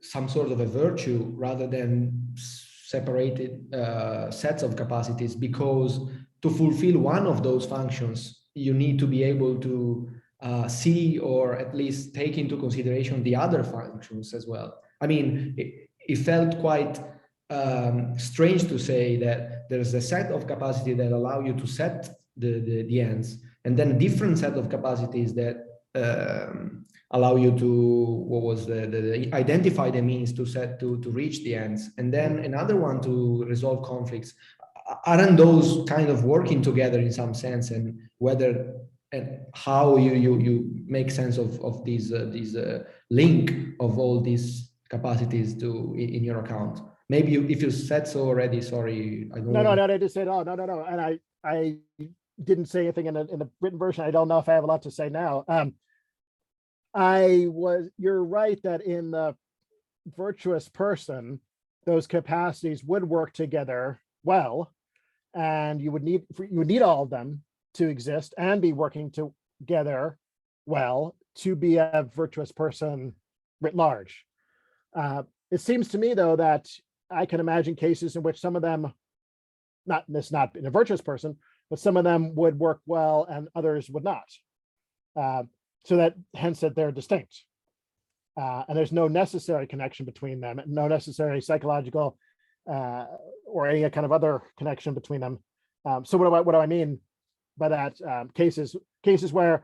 some sort of a virtue rather than separated sets of capacities, because to fulfill one of those functions, you need to be able to see or at least take into consideration the other functions as well. I mean, it felt quite strange to say that there's a set of capacity that allow you to set the ends, and then a different set of capacities that allow you to identify the means to reach the ends, and then another one to resolve conflicts. Aren't those kind of working together in some sense, and whether and how you make sense of these link of all these capacities in your account? Maybe if you said so already, sorry. I don't No, I didn't say it all. No. And I didn't say anything in the written version. I don't know if I have a lot to say now. You're right that in the virtuous person, those capacities would work together well, and you would need all of them to exist and be working together well to be a virtuous person writ large. It seems to me, though, that I can imagine cases in which some of them, not in a virtuous person, but some of them would work well and others would not. So that hence that they're distinct. And there's no necessary connection between them, no necessary psychological or any kind of other connection between them. So what do I mean by that? Cases where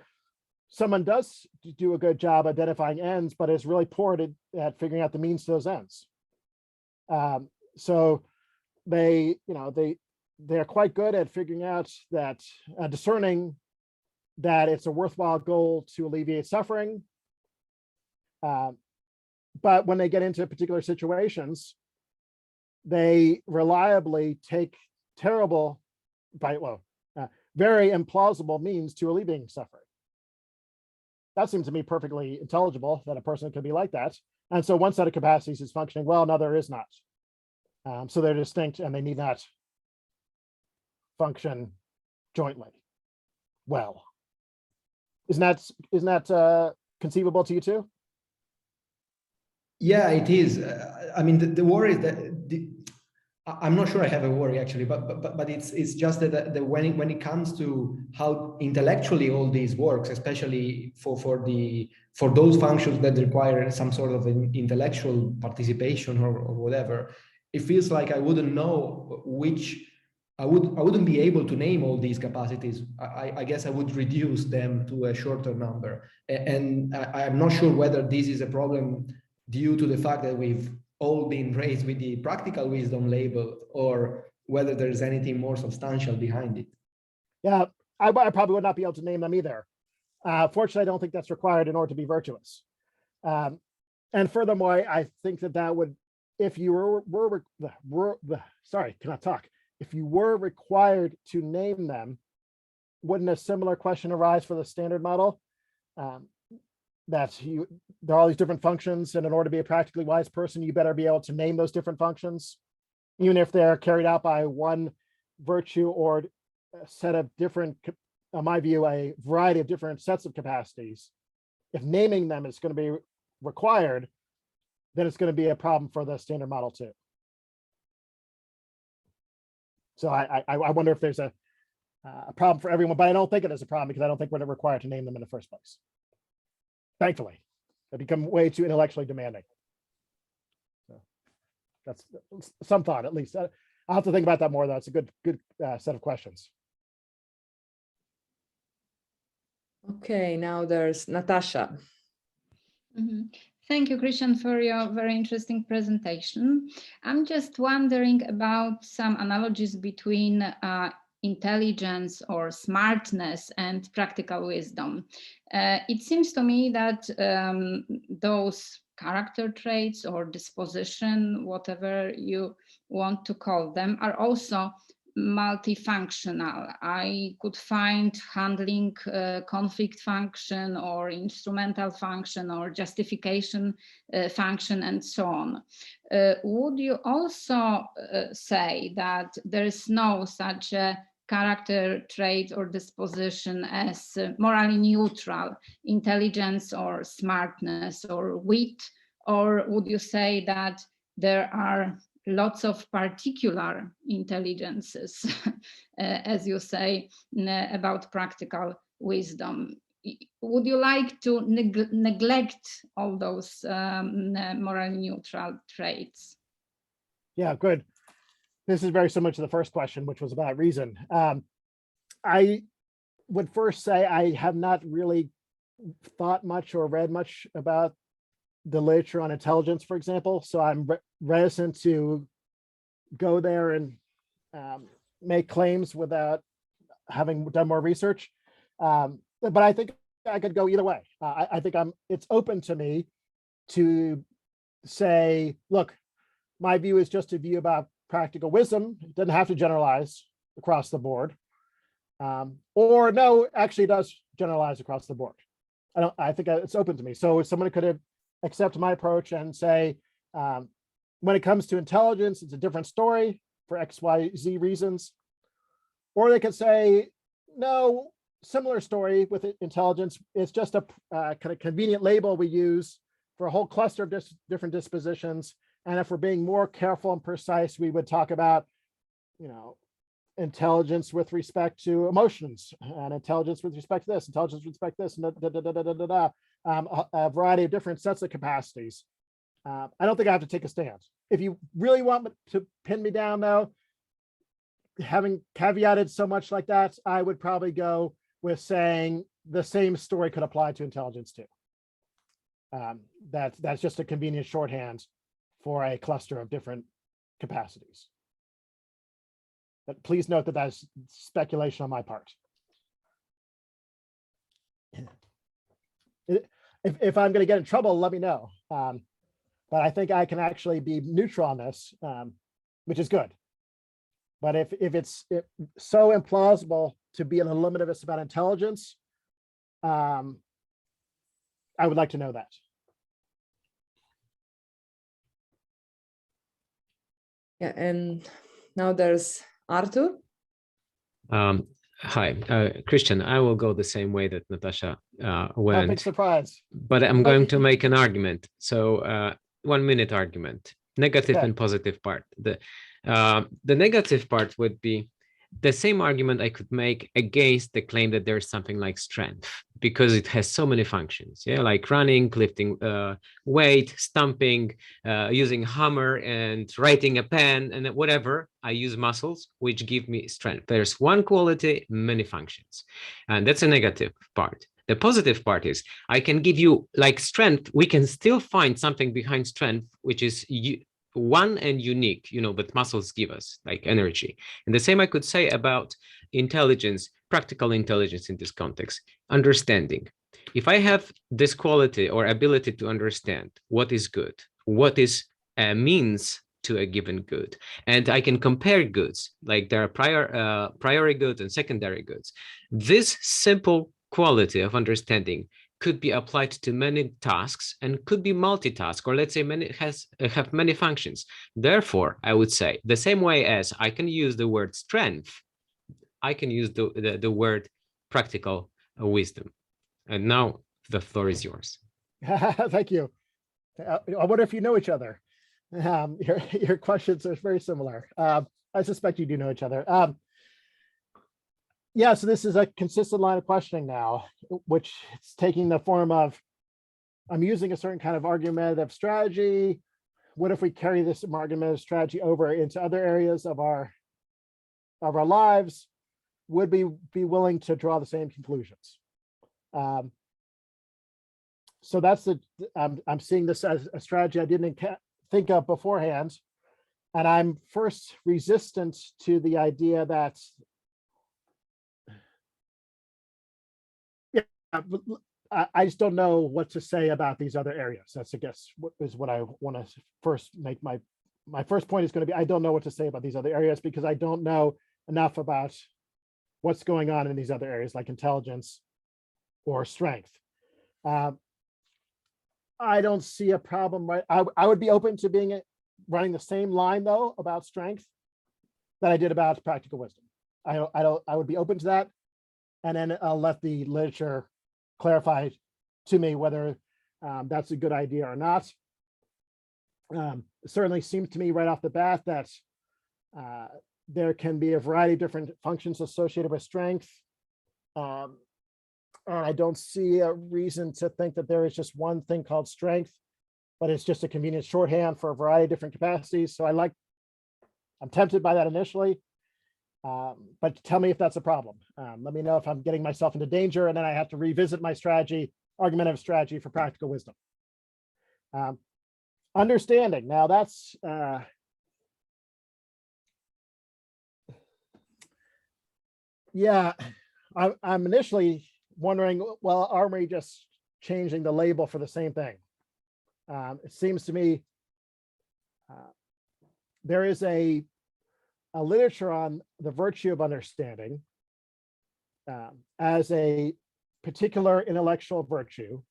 someone does do a good job identifying ends, but is really poor at figuring out the means to those ends. So they're quite good at figuring out that, discerning that it's a worthwhile goal to alleviate suffering. But when they get into particular situations, they reliably take very implausible means to alleviating suffering. That seems to me perfectly intelligible that a person could be like that. And so one set of capacities is functioning well, another is not. So they're distinct and they need not function jointly well. Isn't that conceivable to you too? Yeah, it is. I mean, the worry is that I'm not sure I have a worry actually, but it's just that when it comes to how intellectually all these works, especially for those functions that require some sort of an intellectual participation or whatever, it feels like I wouldn't know I wouldn't be able to name all these capacities. I guess I would reduce them to a shorter number, and I'm not sure whether this is a problem due to the fact that we've all been raised with the practical wisdom label, or whether there's anything more substantial behind it. Yeah, I probably would not be able to name them either. Fortunately, I don't think that's required in order to be virtuous. And furthermore, I think that would, if you if you were required to name them, wouldn't a similar question arise for the standard model? That there are all these different functions, and in order to be a practically wise person, you better be able to name those different functions, even if they're carried out by one virtue or a set of different, in my view, a variety of different sets of capacities. If naming them is going to be required, then it's going to be a problem for the standard model too. So I wonder if there's a problem for everyone, but I don't think it is a problem because I don't think we're required to name them in the first place. Thankfully, they become way too intellectually demanding. So that's some thought, at least. I'll have to think about that more, though. It's a good set of questions. Okay, now there's Natasha. Mm-hmm. Thank you, Christian, for your very interesting presentation. I'm just wondering about some analogies between intelligence or smartness and practical wisdom. It seems to me that those character traits or disposition, whatever you want to call them, are also multifunctional. I could find handling conflict function or instrumental function or justification function and so on. Would you also say that there is no such a character trait or disposition as morally neutral intelligence or smartness or wit? Or would you say that there are lots of particular intelligences, as you say, about practical wisdom? Would you like to neglect all those morally neutral traits? Yeah, good. This is very similar to the first question, which was about reason. I would first say I have not really thought much or read much about the literature on intelligence, for example, so I'm reticent to go there and make claims without having done more research. But I think I could go either way. I think it's open to me to say, look, my view is just a view about practical wisdom. It doesn't have to generalize across the board. Or no, actually it does generalize across the board. I think it's open to me. So someone could accept my approach and say, when it comes to intelligence, it's a different story for X, Y, Z reasons. Or they could say, no, similar story with intelligence. It's just a kind of convenient label we use for a whole cluster of different dispositions. And if we're being more careful and precise, we would talk about, intelligence with respect to emotions, and intelligence with respect to this, intelligence with respect to this, and a variety of different sets of capacities. I don't think I have to take a stand. If you really want to pin me down, though, having caveated so much like that, I would probably go with saying the same story could apply to intelligence too. That's just a convenient shorthand for a cluster of different capacities. But please note that that's speculation on my part. If I'm going to get in trouble, let me know. But I think I can actually be neutral on this, which is good. But if it's so implausible to be an eliminativist about intelligence, I would like to know that. Yeah, and now there's Arthur. Hi, Christian. I will go the same way that Natasha went. Big surprise. But I'm going to make an argument. So 1 minute argument, negative and positive part. The negative part would be the same argument I could make against the claim that there's something like strength, because it has so many functions, yeah, like running, lifting weight, stomping, using hammer and writing a pen, and whatever. I use muscles, which give me strength. There's one quality, many functions, and that's a negative part. The positive part is I can give you like strength. We can still find something behind strength, which is one and unique, but muscles give us like energy. And the same I could say about intelligence, practical intelligence in this context, understanding. If I have this quality or ability to understand what is good, what is a means to a given good, and I can compare goods, like there are priori goods and secondary goods, this simple quality of understanding could be applied to many tasks and could be multitask, or let's say have many functions. Therefore, I would say the same way as I can use the word strength, I can use the word practical wisdom. And now the floor is yours. Thank you. I wonder if you know each other. Your questions are very similar. I suspect you do know each other. Yeah, so this is a consistent line of questioning now, which is taking the form of, I'm using a certain kind of argumentative strategy. What if we carry this argumentative strategy over into other areas of our lives? Would we be willing to draw the same conclusions? So that's I'm seeing this as a strategy I didn't think of beforehand. And I'm first resistant to the idea that I just don't know what to say about these other areas. That's, I guess, what I want to first make my first point is going to be, I don't know what to say about these other areas because I don't know enough about what's going on in these other areas like intelligence or strength. I don't see a problem, right? I would be open to running the same line though about strength that I did about practical wisdom. I would be open to that. And then I'll let the literature clarify to me whether that's a good idea or not. It certainly seems to me right off the bat that there can be a variety of different functions associated with strength. And I don't see a reason to think that there is just one thing called strength, but it's just a convenient shorthand for a variety of different capacities. So I'm tempted by that initially, but tell me if that's a problem. Let me know if I'm getting myself into danger, and then I have to revisit my argumentative strategy for practical wisdom. Understanding, now that's, yeah, I'm initially wondering, well, are we just changing the label for the same thing? It seems to me there is a literature on the virtue of understanding as a particular intellectual virtue,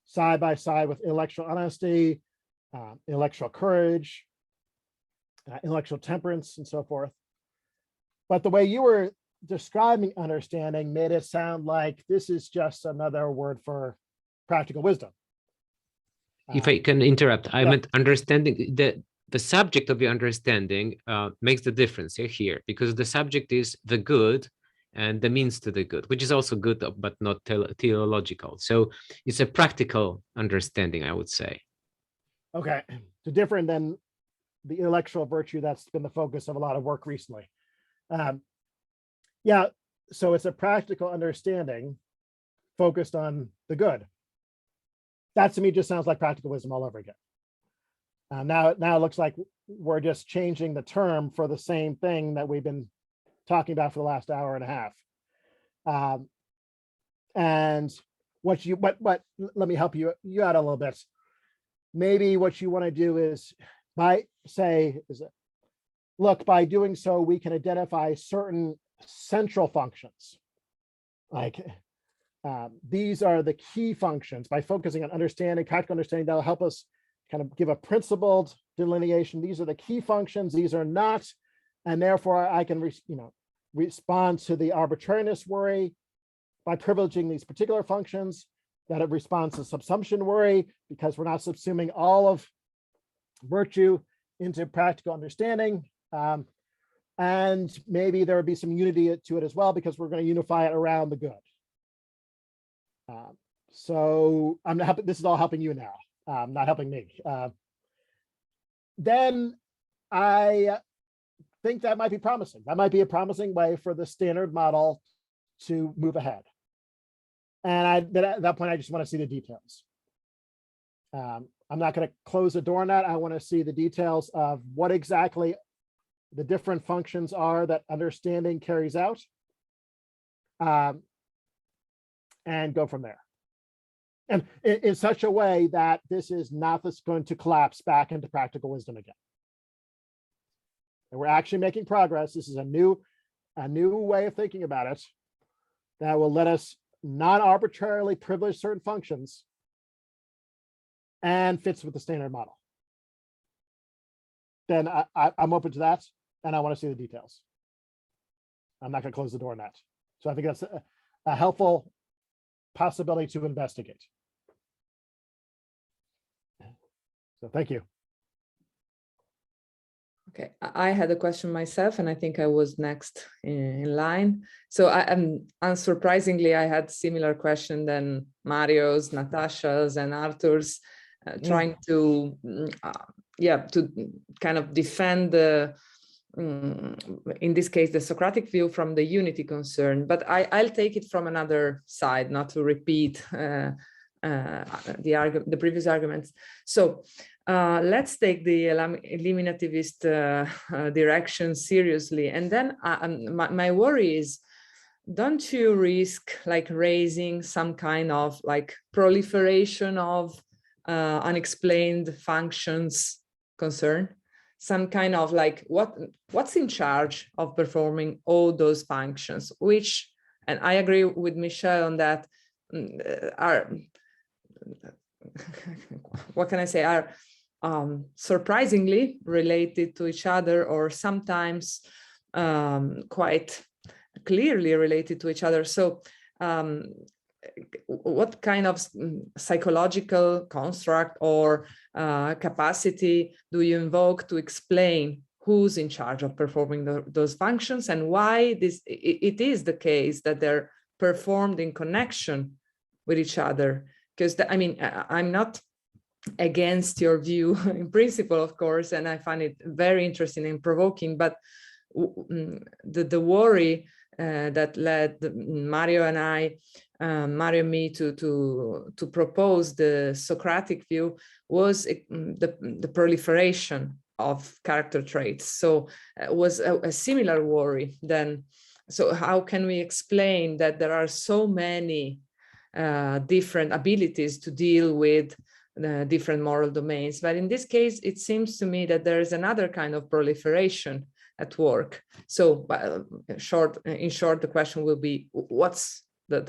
side by side with intellectual honesty, intellectual courage, intellectual temperance, and so forth. But the way you were describing understanding made it sound like this is just another word for practical wisdom. If I can interrupt, I meant understanding. The subject of the understanding makes the difference here, because the subject is the good and the means to the good, which is also good, but not theological. So it's a practical understanding, I would say. Okay, so different than the intellectual virtue that's been the focus of a lot of work recently. Yeah, so it's a practical understanding focused on the good. That to me just sounds like practical wisdom all over again. Now it looks like we're just changing the term for the same thing that we've been talking about for the last hour and a half. And let me help you out a little bit. Maybe what you want to do is by doing so, we can identify certain central functions. Like these are the key functions. By focusing on understanding, practical understanding, that'll help us kind of give a principled delineation. These are the key functions, these are not, and therefore I can respond to the arbitrariness worry by privileging these particular functions. That it responds to subsumption worry because we're not subsuming all of virtue into practical understanding. And maybe there would be some unity to it as well because we're going to unify it around the good. So I'm not, this is all helping you now, not helping me. Then I think that might be promising. That might be a promising way for the standard model to move ahead. And at that point, I just want to see the details. I'm not going to close the door on that. I want to see the details of what exactly the different functions are that understanding carries out, and go from there. And in such a way that this is not going to collapse back into practical wisdom again. And we're actually making progress. This is a new way of thinking about it that will let us not arbitrarily privilege certain functions and fits with the standard model. Then I'm open to that, and I want to see the details. I'm not going to close the door on that. So I think that's a helpful possibility to investigate. So thank you. Okay, I had a question myself, and I think I was next in line. So unsurprisingly, I had similar question than Mario's, Natasha's, and Arthur's, trying to, to kind of defend the, in this case, the Socratic view from the unity concern. But I'll take it from another side, not to repeat the previous arguments. So let's take the eliminativist direction seriously. And then my worry is, don't you risk like raising some kind of like proliferation of unexplained functions concern? some kind of like what's in charge of performing all those functions, which, and I agree with Michelle on that, are, what can I say, are surprisingly related to each other, or sometimes quite clearly related to each other. So what kind of psychological construct or capacity do you invoke to explain who's in charge of performing those functions, and why it is the case that they're performed in connection with each other? Because I mean, I'm not against your view in principle, of course, and I find it very interesting and provoking, but the worry that led Mario and I, Mario and me, to propose the Socratic view was the proliferation of character traits. So it was a similar worry then. So how can we explain that there are so many different abilities to deal with different moral domains? But in this case, it seems to me that there is another kind of proliferation at work. So in short, the question will be, what's the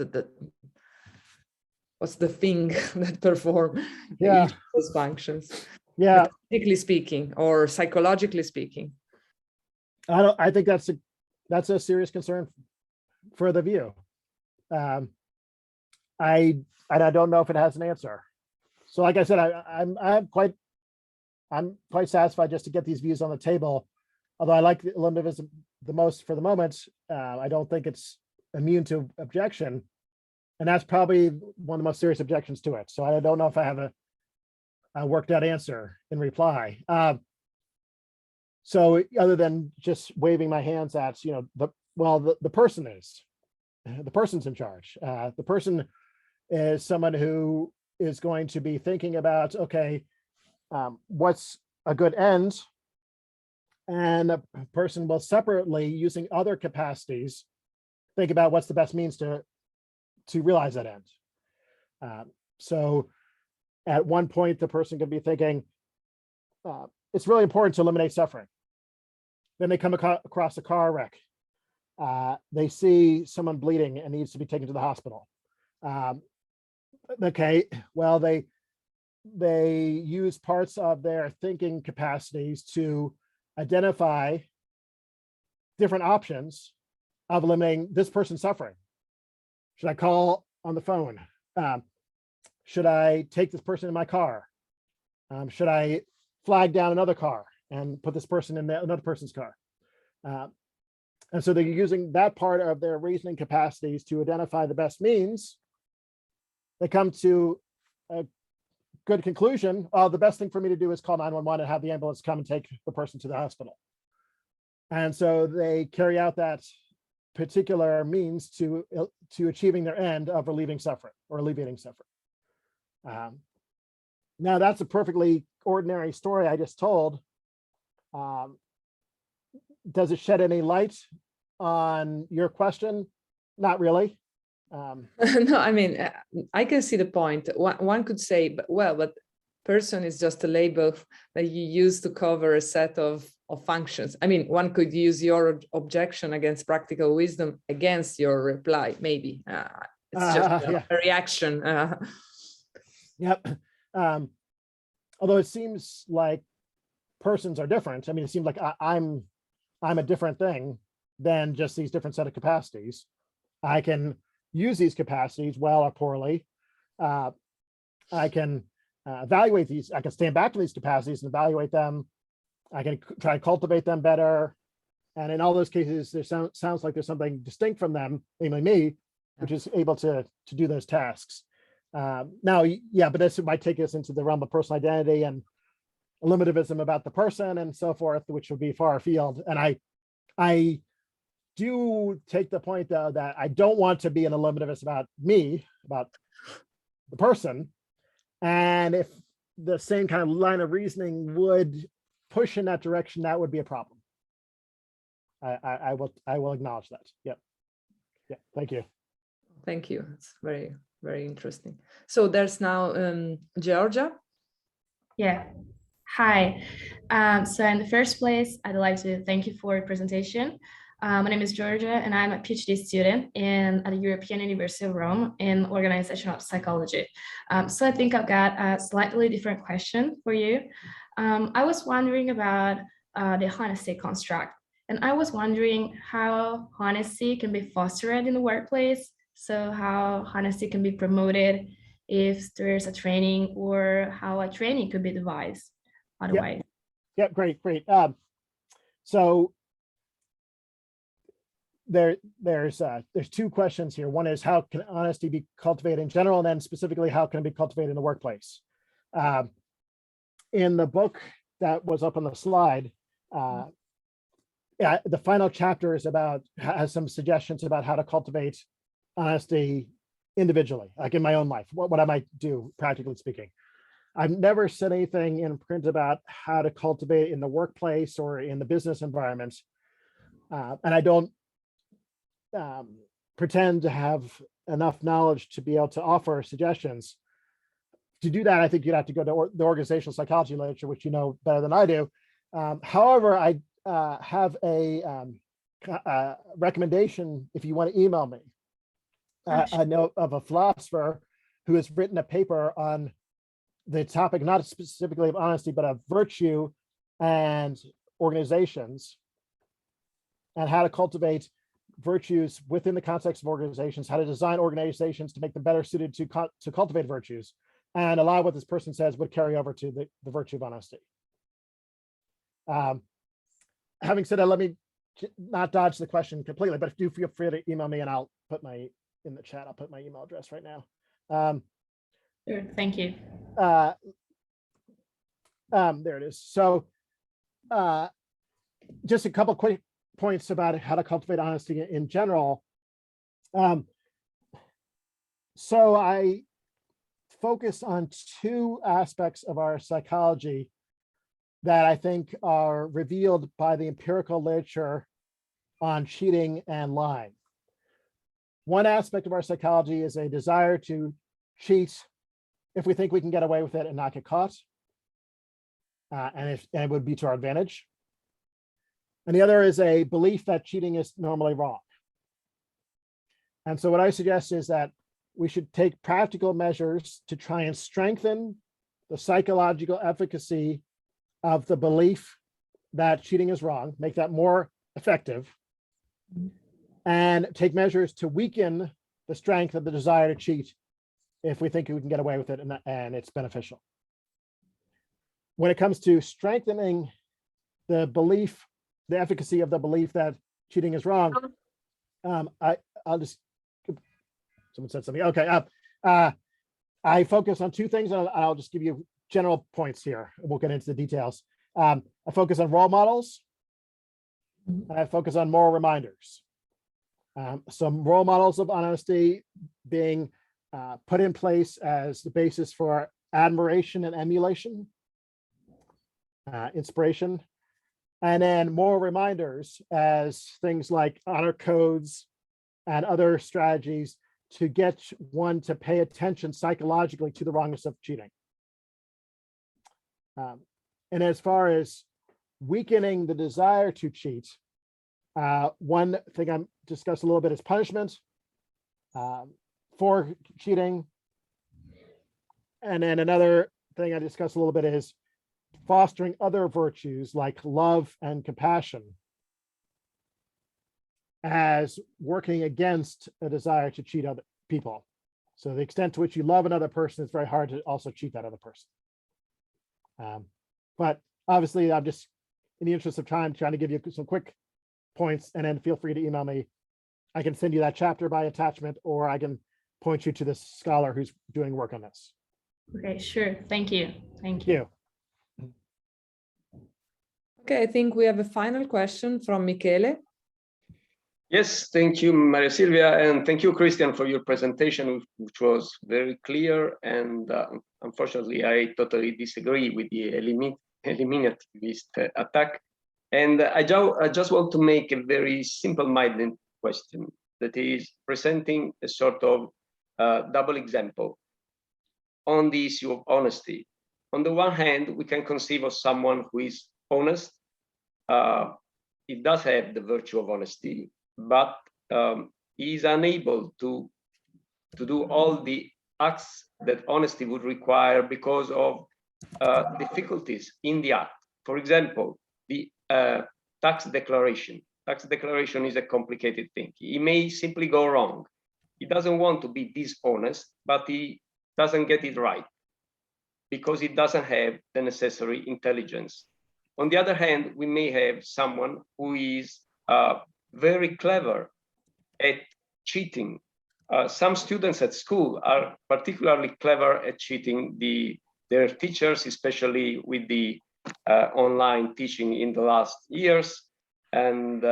thing that perform each of those functions? Yeah, Practically speaking, or psychologically speaking. I think that's a serious concern for the view. I don't know if it has an answer. So like I said, I'm quite satisfied just to get these views on the table. Although I like eliminativism the most for the moment, I don't think it's immune to objection. And that's probably one of the most serious objections to it. So I don't know if I have a worked out answer in reply. So other than just waving my hands at, the person's in charge. The person is someone who is going to be thinking about, okay, what's a good end? And a person will separately, using other capacities, think about what's the best means to realize that end. So at one point, the person could be thinking, it's really important to eliminate suffering. Then they come across a car wreck. They see someone bleeding and needs to be taken to the hospital. Okay, well, they use parts of their thinking capacities to identify different options of eliminating this person's suffering. Should I call on the phone? Should I take this person in my car? Should I flag down another car and put this person in another person's car? And so they're using that part of their reasoning capacities to identify the best means. They come to a good conclusion. The best thing for me to do is call 911 and have the ambulance come and take the person to the hospital. And so they carry out that particular means to achieving their end of relieving suffering or alleviating suffering. Now that's a perfectly ordinary story I just told. Does it shed any light on your question? Not really. No, I mean, I can see the point. One could say, but person is just a label that you use to cover a set of functions. I mean, one could use your objection against practical wisdom against your reply, maybe. It's just a reaction. Yep. Although it seems like persons are different. I mean, it seems like I'm a different thing than just these different set of capacities. I can use these capacities well or poorly. I can evaluate these. I can stand back to these capacities and evaluate them. I can try to cultivate them better. And in all those cases, there sounds like there's something distinct from them, namely me, which is able to do those tasks. Now, yeah, but this might take us into the realm of personal identity and eliminativism about the person and so forth, which would be far afield. And I do take the point, though, that I don't want to be an eliminativist about me, about the person. And if the same kind of line of reasoning would push in that direction, that would be a problem. I will acknowledge that. Yep. Yeah. Thank you. Thank you. It's very, very interesting. So there's now Georgia. Yeah. Hi. So in the first place, I'd like to thank you for your presentation. My name is Georgia, and I'm a PhD student at the European University of Rome in organizational psychology. So I think I've got a slightly different question for you. I was wondering about the honesty construct, and I was wondering how honesty can be fostered in the workplace. So how honesty can be promoted if there's a training, or how a training could be devised otherwise. Yeah, great. So there's two questions here. One is, how can honesty be cultivated in general, and then specifically, how can it be cultivated in the workplace? In the book that was up on the slide, the final chapter has some suggestions about how to cultivate honesty individually, like in my own life, what I might do, practically speaking. I've never said anything in print about how to cultivate in the workplace or in the business environment. And I don't pretend to have enough knowledge to be able to offer suggestions. To do that, I think you'd have to go to the organizational psychology literature, which you know better than I do. However, I have a recommendation if you want to email me. A note of a philosopher who has written a paper on the topic, not specifically of honesty, but of virtue and organizations, and how to cultivate virtues within the context of organizations, how to design organizations to make them better suited to cultivate virtues, and a lot of what this person says would carry over to the virtue of honesty. Having said that, let me not dodge the question completely, but do feel free to email me, and I'll put in the chat, I'll put my email address right now. Sure, thank you. There it is. So just a couple quick points about how to cultivate honesty in general. So I focus on two aspects of our psychology that I think are revealed by the empirical literature on cheating and lying. One aspect of our psychology is a desire to cheat if we think we can get away with it and not get caught, and it would be to our advantage. And the other is a belief that cheating is normally wrong. And so what I suggest is that we should take practical measures to try and strengthen the psychological efficacy of the belief that cheating is wrong, make that more effective, and take measures to weaken the strength of the desire to cheat if we think we can get away with it and it's beneficial. When it comes to strengthening the belief, the efficacy of the belief that cheating is wrong, I'll just, someone said something. Okay, I focus on two things, and I'll just give you general points here. We'll get into the details. I focus on role models, and I focus on moral reminders. Some role models of honesty being put in place as the basis for admiration and emulation, inspiration, and then moral reminders as things like honor codes and other strategies to get one to pay attention psychologically to the wrongness of cheating. And as far as weakening the desire to cheat, one thing I discussed a little bit is punishment for cheating. And then another thing I discussed a little bit is fostering other virtues like love and compassion as working against a desire to cheat other people. So the extent to which you love another person, it's very hard to also cheat that other person. But obviously, I'm just, in the interest of time, trying to give you some quick points, and then feel free to email me. I can send you that chapter by attachment, or I can point you to this scholar who's doing work on this. Okay, sure. Thank you. Thank you. Okay, I think we have a final question from Michele. Yes, thank you, Maria Silvia, and thank you, Christian, for your presentation, which was very clear. And unfortunately, I totally disagree with the eliminativist attack. And I just want to make a very simple-minded question that is presenting a sort of double example on the issue of honesty. on the one hand, we can conceive of someone who is honest. It does have the virtue of honesty, but he is unable to do all the acts that honesty would require because of difficulties in the act. For example, the tax declaration. Tax declaration is a complicated thing. He may simply go wrong. He doesn't want to be dishonest, but he doesn't get it right because he doesn't have the necessary intelligence. On the other hand, we may have someone who is very clever at cheating. Some students at school are particularly clever at cheating their teachers, especially with the online teaching in the last years. And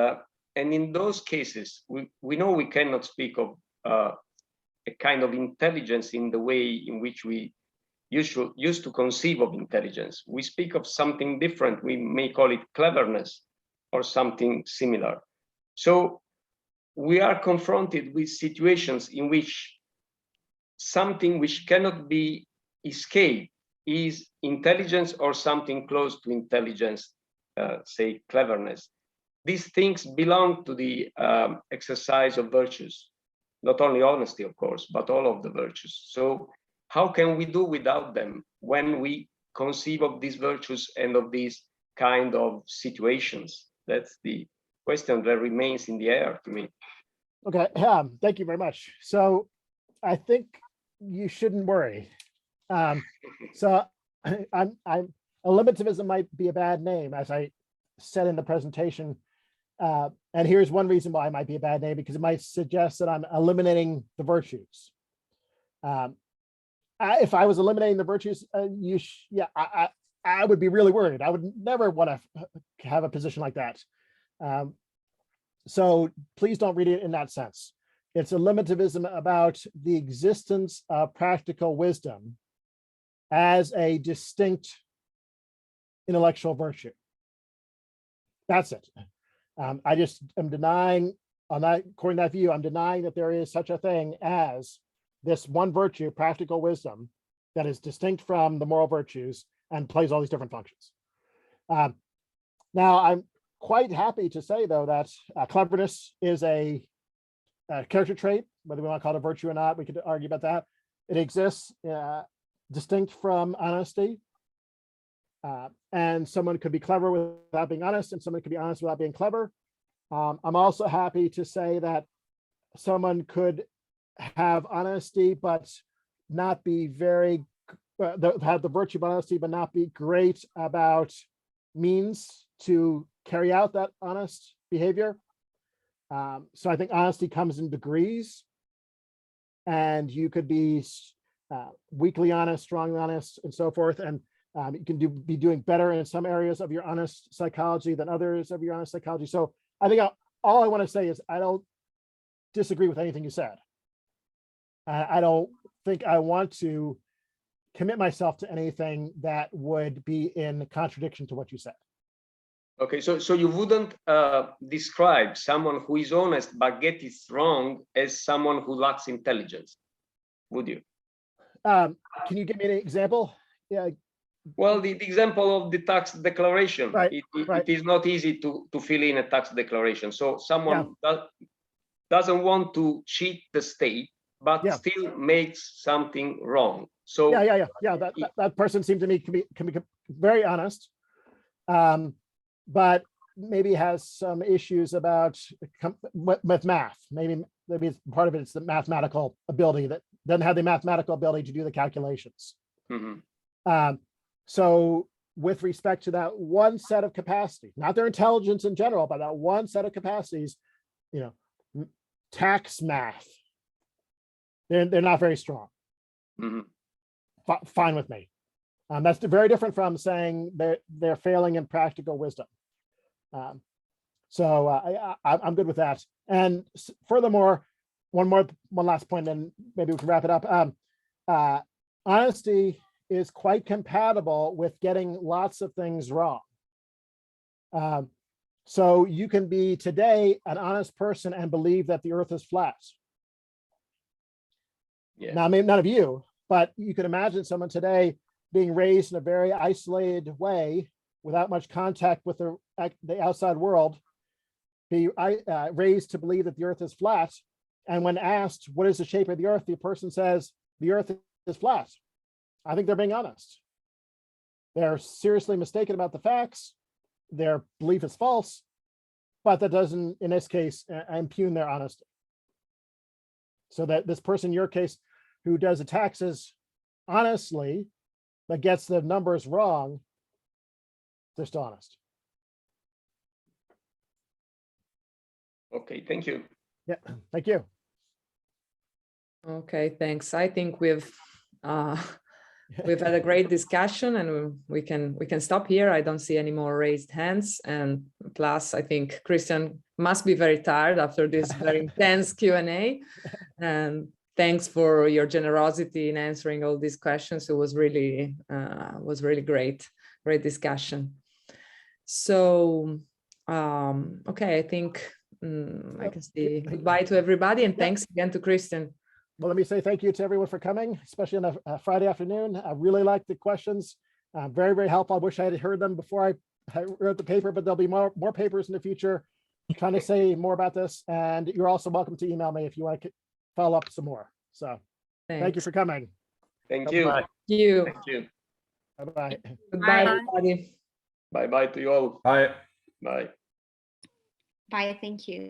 in those cases, we know we cannot speak of a kind of intelligence in the way in which we used to conceive of intelligence. We speak of something different. We may call it cleverness or something similar. So we are confronted with situations in which something which cannot be escaped is intelligence or something close to intelligence, say cleverness. These things belong to the exercise of virtues, not only honesty, of course, but all of the virtues. So how can we do without them when we conceive of these virtues and of these kind of situations? That's the question that remains in the air to me. Okay, thank you very much. So I think you shouldn't worry. So eliminativism might be a bad name, as I said in the presentation. And here's one reason why it might be a bad name, because it might suggest that I'm eliminating the virtues. If I was eliminating the virtues, I would be really worried. I would never want to have a position like that. So please don't read it in that sense. It's eliminativism about the existence of practical wisdom as a distinct intellectual virtue. That's it. I just am denying, according to that view, I'm denying that there is such a thing as this one virtue, practical wisdom, that is distinct from the moral virtues and plays all these different functions. Now, I'm quite happy to say, though, that cleverness is a character trait, whether we want to call it a virtue or not. We could argue about that. It exists distinct from honesty. And someone could be clever without being honest, and someone could be honest without being clever. I'm also happy to say that someone could have honesty, but not be very, have the virtue of honesty, but not be great about means to carry out that honest behavior. So I think honesty comes in degrees, and you could be weakly honest, strongly honest, and so forth. And you can be doing better in some areas of your honest psychology than others of your honest psychology. So I think all I want to say is I don't disagree with anything you said. I don't think I want to commit myself to anything that would be in contradiction to what you said. Okay, so you wouldn't describe someone who is honest but gets it wrong as someone who lacks intelligence, would you? Can you give me an example? Yeah. Well, the example of the tax declaration, Right, it is not easy to fill in a tax declaration. So someone doesn't want to cheat the state, but still makes something wrong. So that person seems to me can be very honest, but maybe has some issues with math. Maybe part of it is the mathematical ability, that doesn't have the mathematical ability to do the calculations. Mm-hmm. So with respect to that one set of capacities, not their intelligence in general, but that one set of capacities, tax math, they're not very strong. Mm-hmm. Fine with me. That's very different from saying they're failing in practical wisdom. So I'm good with that. And furthermore, one last point, and maybe we can wrap it up. Honesty is quite compatible with getting lots of things wrong. So you can be today an honest person and believe that the earth is flat. Yeah. Now, maybe none of you, but you can imagine someone today being raised in a very isolated way without much contact with the outside world, be raised to believe that the earth is flat. And when asked, what is the shape of the earth? The person says, the earth is flat. I think they're being honest. They're seriously mistaken about the facts. Their belief is false, but that doesn't, in this case, impugn their honesty. So that this person, in your case, who does the taxes honestly, but gets the numbers wrong, they're still honest. Okay, thank you. Yeah, thank you. Okay, thanks. I think we've had a great discussion, and we can stop here. I don't see any more raised hands, and plus I think Christian must be very tired after this very intense Q&A. And thanks for your generosity in answering all these questions. It was really great discussion. So okay, I think I can say goodbye to everybody, and thanks again to Christian. Well, let me say thank you to everyone for coming, especially on a Friday afternoon. I really liked the questions. Very, very helpful. I wish I had heard them before I wrote the paper, but there'll be more papers in the future trying to say more about this. And you're also welcome to email me if you want to follow up some more. So thank you for coming. Thank you. Thank you. Thank you. Bye-bye. Goodbye, everybody. Bye-bye to you all. Bye. Bye. Bye, thank you.